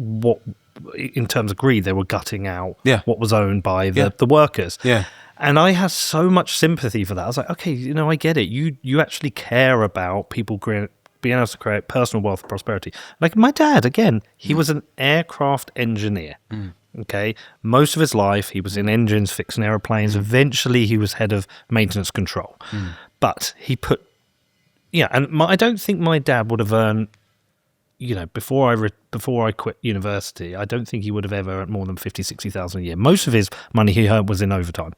S2: in terms of greed, they were gutting out what was owned by the workers.
S1: Yeah.
S2: And I had so much sympathy for that. I was like, okay, you know, I get it. You actually care about people being able to create personal wealth and prosperity. Like my dad, again, he was an aircraft engineer. Okay, most of his life he was in engines, fixing airplanes. Eventually, he was head of maintenance control. But he put, I don't think my dad would have earned, before I quit university, I don't think he would have ever earned more than 50,000, 60,000 a year. Most of his money he earned was in overtime.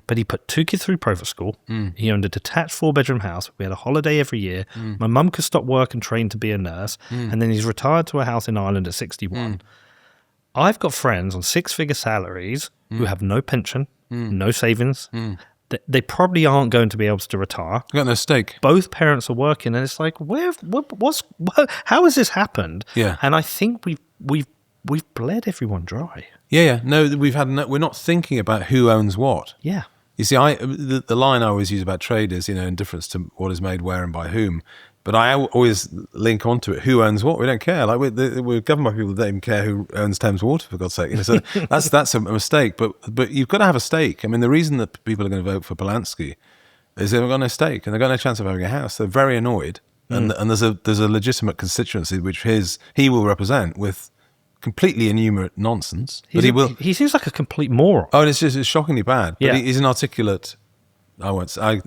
S2: But he put 2 kids through private school. He owned a detached 4-bedroom house. We had a holiday every year. My mum could stop work and train to be a nurse. And then he's retired to a house in Ireland at 61. I've got friends on 6-figure salaries who have no pension, no savings. They probably aren't going to be able to retire.
S1: You got no stake.
S2: Both parents are working, and it's like, how has this happened?
S1: Yeah.
S2: And I think we've we've bled everyone dry.
S1: Yeah. No, we're not thinking about who owns what.
S2: Yeah.
S1: You see, the line I always use about trade is, indifference to what is made where and by whom. But I always link onto it, who owns what? We don't care. Like we're governed by people that don't even care who owns Thames Water, for God's sake. So that's a mistake. But you've got to have a stake. I mean, the reason that people are going to vote for Polanski is they've got no stake and they've got no chance of having a house. They're very annoyed, and there's a legitimate constituency which he will represent with completely innumerate nonsense.
S2: He seems like a complete moron.
S1: Oh, and it's shockingly bad. But
S2: Yeah.
S1: he's an articulate. I don't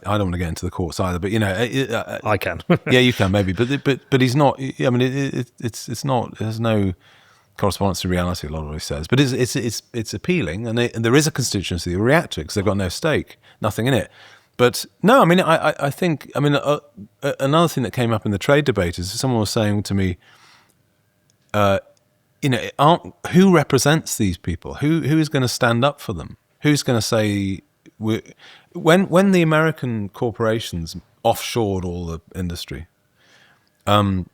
S1: want to get into the courts either, but
S2: I can.
S1: yeah, you can maybe, but he's not. I mean, it's not. There's no correspondence to reality. A lot of what he says, but it's appealing, and there is a constituency that will react to it because they've got no stake, nothing in it. But no, I mean, I think another thing that came up in the trade debate is someone was saying to me, who represents these people? Who is going to stand up for them? Who's going to say? When the American corporations offshored all the industry, a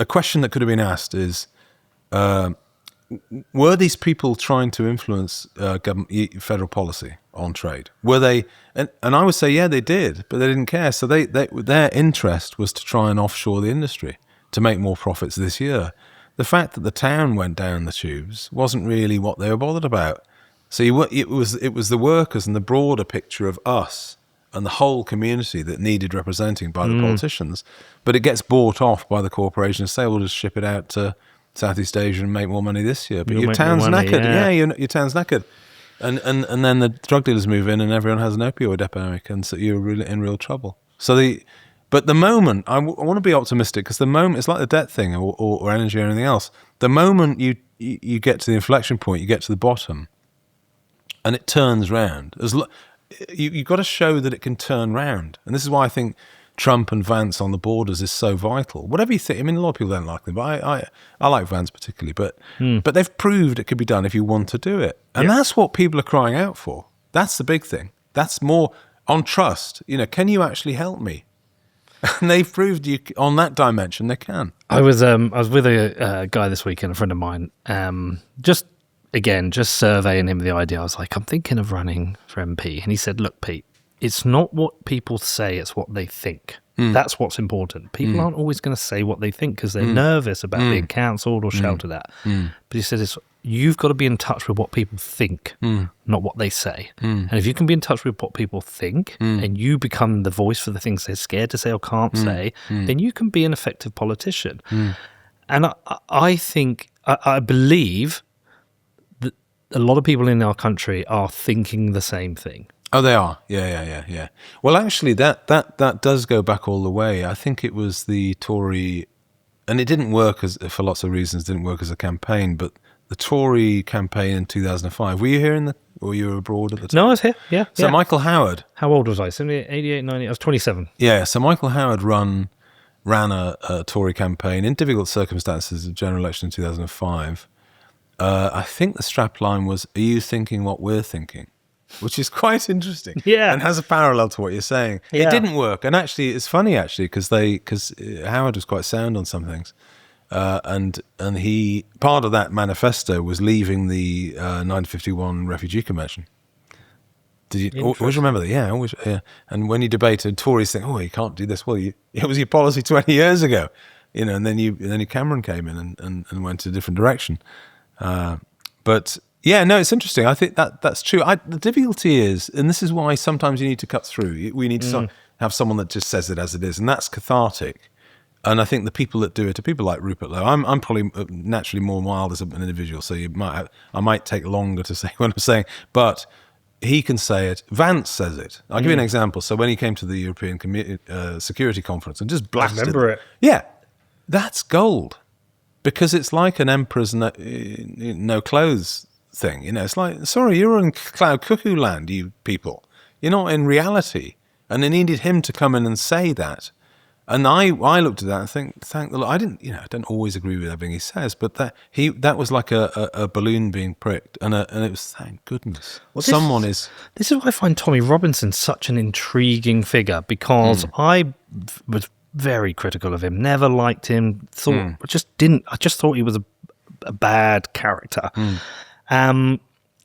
S1: question that could have been asked is, were these people trying to influence federal policy on trade? Were they? And I would say, yeah, they did, but they didn't care. So their interest was to try and offshore the industry to make more profits this year. The fact that the town went down the tubes wasn't really what they were bothered about. So it was the workers and the broader picture of us and the whole community that needed representing by the politicians. But it gets bought off by the corporations. Say, we'll just ship it out to Southeast Asia and make more money this year. But your town's knackered. Yeah, your town's knackered. And then the drug dealers move in and everyone has an opioid epidemic, and so you're really in real trouble. But the moment, I want to be optimistic, because the moment, it's like the debt thing or energy or anything else. The moment you get to the inflection point, you get to the bottom, and it turns round. You've got to show that it can turn round. And this is why I think Trump and Vance on the borders is so vital. Whatever you think, I mean, a lot of people don't like them, but I like Vance particularly. But they've proved it could be done if you want to do it. And that's what people are crying out for. That's the big thing. That's more on trust. Can you actually help me? And they've proved you on that dimension they can.
S2: I was with a guy this weekend, a friend of mine, just surveying him the idea. I was like, I'm thinking of running for MP. And he said, look, Pete, it's not what people say, it's what they think. That's what's important. People aren't always going to say what they think because they're nervous about being cancelled or shouted at. But he said, you've got to be in touch with what people think, not what they say. And if you can be in touch with what people think and you become the voice for the things they're scared to say or can't say, then you can be an effective politician. And I think, I believe that a lot of people in our country are thinking the same thing.
S1: Oh, they are. Yeah. Well, actually, that does go back all the way. I think it was the Tory, and it didn't work for lots of reasons. Didn't work as a campaign, but the Tory campaign in 2005. Were you here or you were abroad at the time?
S2: No, I was here. Yeah.
S1: So Michael Howard.
S2: How old was I? 78, 88, 90. I was 27.
S1: Yeah. So Michael Howard ran a Tory campaign in difficult circumstances of general election in 2005. I think the strapline was, "Are you thinking what we're thinking?" Which is quite interesting, and has a parallel to what you're saying. Yeah. It didn't work, and actually, it's funny because Howard was quite sound on some things, and he part of that manifesto was leaving the 1951 Refugee Convention. Did you always remember that? Yeah, always. Yeah. And when you debated, Tories think, "Oh, you can't do this." Well, it was your policy 20 years ago, and then Cameron came in and went a different direction, but. Yeah, no, it's interesting. I think that's true. The difficulty is, and this is why sometimes you need to cut through. We need to have someone that just says it as it is, and that's cathartic. And I think the people that do it are people like Rupert Lowe. I'm probably naturally more mild as an individual, so I might take longer to say what I'm saying, but he can say it. Vance says it. I'll give you an example. So when he came to the European Security Conference and just blasted,
S2: I remember it.
S1: Yeah, that's gold, because it's like an emperor's no clothes thing, it's like, sorry, you're in cloud cuckoo land, you people. You're not in reality. And they needed him to come in and say that. And I looked at that and think, thank the Lord. I don't always agree with everything he says, but that was like a balloon being pricked, and it was, thank goodness. Well, this
S2: is why I find Tommy Robinson such an intriguing figure, because I was very critical of him, never liked him, I just thought he was a a bad character. And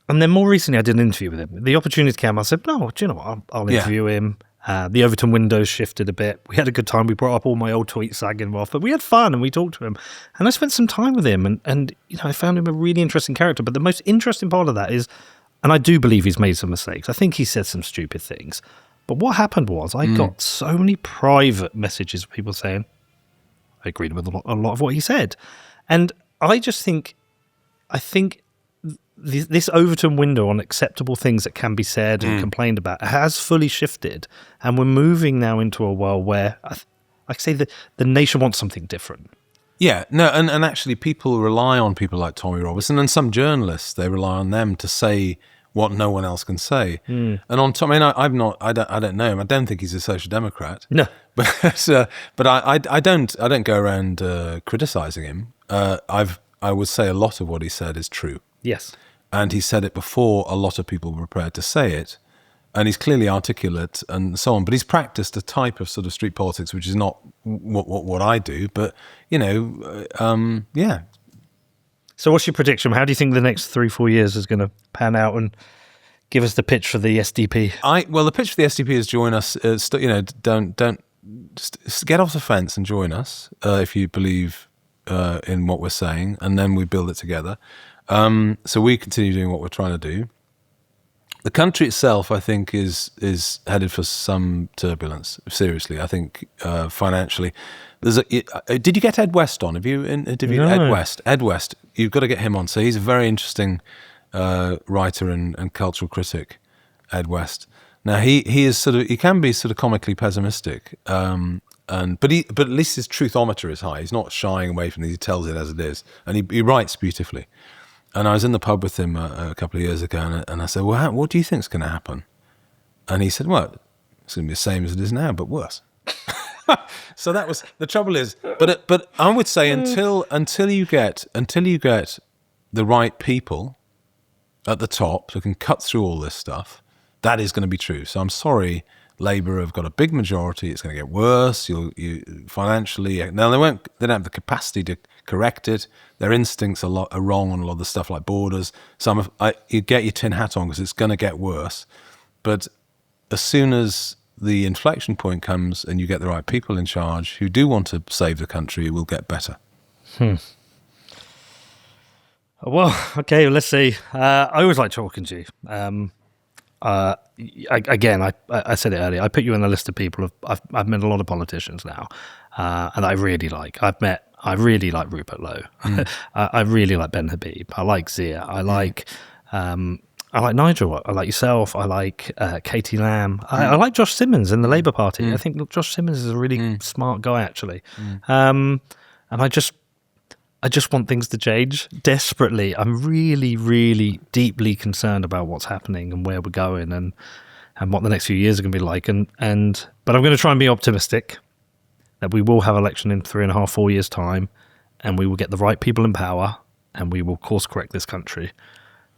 S2: then more recently, I did an interview with him. The opportunity came. I said, "No, do you know what? I'll interview him." The Overton windows shifted a bit. We had a good time. We brought up all my old tweets sagging him off, but we had fun and we talked to him. And I spent some time with him, and I found him a really interesting character. But the most interesting part of that is, and I do believe he's made some mistakes. I think he said some stupid things. But what happened was I got so many private messages of people saying, I agreed with a lot of what he said. And I think this Overton window on acceptable things that can be said and complained about has fully shifted. And we're moving now into a world where I say that the nation wants something different.
S1: Yeah, no, and actually people rely on people like Tommy Robinson, and some journalists, they rely on them to say what no one else can say. And on Tommy, I don't know him. I don't think he's a social democrat.
S2: No.
S1: But I don't go around criticizing him. I would say a lot of what he said is true.
S2: Yes.
S1: And he said it before a lot of people were prepared to say it. And he's clearly articulate and so on. But he's practiced a type of sort of street politics, which is not what I do. But, yeah.
S2: So what's your prediction? How do you think the next 3-4 years is going to pan out, and give us the pitch for the SDP?
S1: Well, the pitch for the SDP is join us. Don't just get off the fence and join us if you believe in what we're saying, and then we build it together. So we continue doing what we're trying to do. The country itself, I think, is headed for some turbulence. Seriously, I think financially. Did you get Ed West on? Have you interviewed Ed West? Ed West, you've got to get him on. So he's a very interesting writer and cultural critic, Ed West. Now he can be sort of comically pessimistic, but at least his truthometer is high. He's not shying away from it. He tells it as it is, and he writes beautifully. And I was in the pub with him a couple of years ago, and I said, "Well, what do you think's going to happen?" And he said, "Well, it's going to be the same as it is now, but worse." So that was the trouble. But I would say until you get the right people at the top who can cut through all this stuff, that is going to be true. So I'm sorry, Labour have got a big majority. It's going to get worse. You financially now they don't have the capacity to correct it. Their instincts are wrong on a lot of the stuff like borders. You get your tin hat on because it's going to get worse. But as soon as the inflection point comes and you get the right people in charge who do want to save the country, it will get better.
S2: Well, okay, let's see. I always like talking to you. I said it earlier. I put you on a list of people. I've met a lot of politicians now, and I really like. I really like Rupert Lowe. I really like Ben Habib. I like Zia. I like Nigel. I like yourself. I like Katie Lamb. I like Josh Simmons in the Labour Party. I think Josh Simmons is a really smart guy, actually. And I just want things to change desperately. I'm really, really deeply concerned about what's happening and where we're going and what the next few years are going to be like. But I'm going to try and be optimistic that we will have election in 3.5-4 years' time, and we will get the right people in power, and we will course correct this country,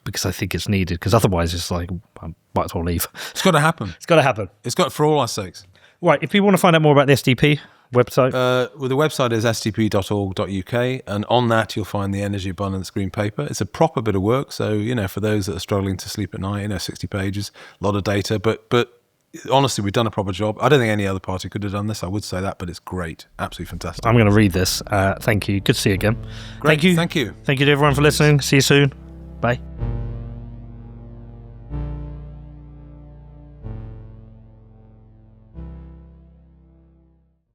S2: because I think it's needed. Because otherwise, it's like I might as well leave.
S1: It's got to happen.
S2: It's got to happen.
S1: It's got for all our sakes.
S2: Right. If people want to find out more about the SDP website,
S1: well, the website is sdp.org.uk, and on that you'll find the Energy Abundance Green Paper. It's a proper bit of work. So for those that are struggling to sleep at night, 60 pages, a lot of data, but honestly, we've done a proper job. I don't think any other party could have done this. I would say that, but it's great. Absolutely fantastic.
S2: I'm going to read this. Thank you. Good to see you again.
S1: Great.
S2: Thank you.
S1: Thank you.
S2: Thank you to everyone for listening. See you soon. Bye.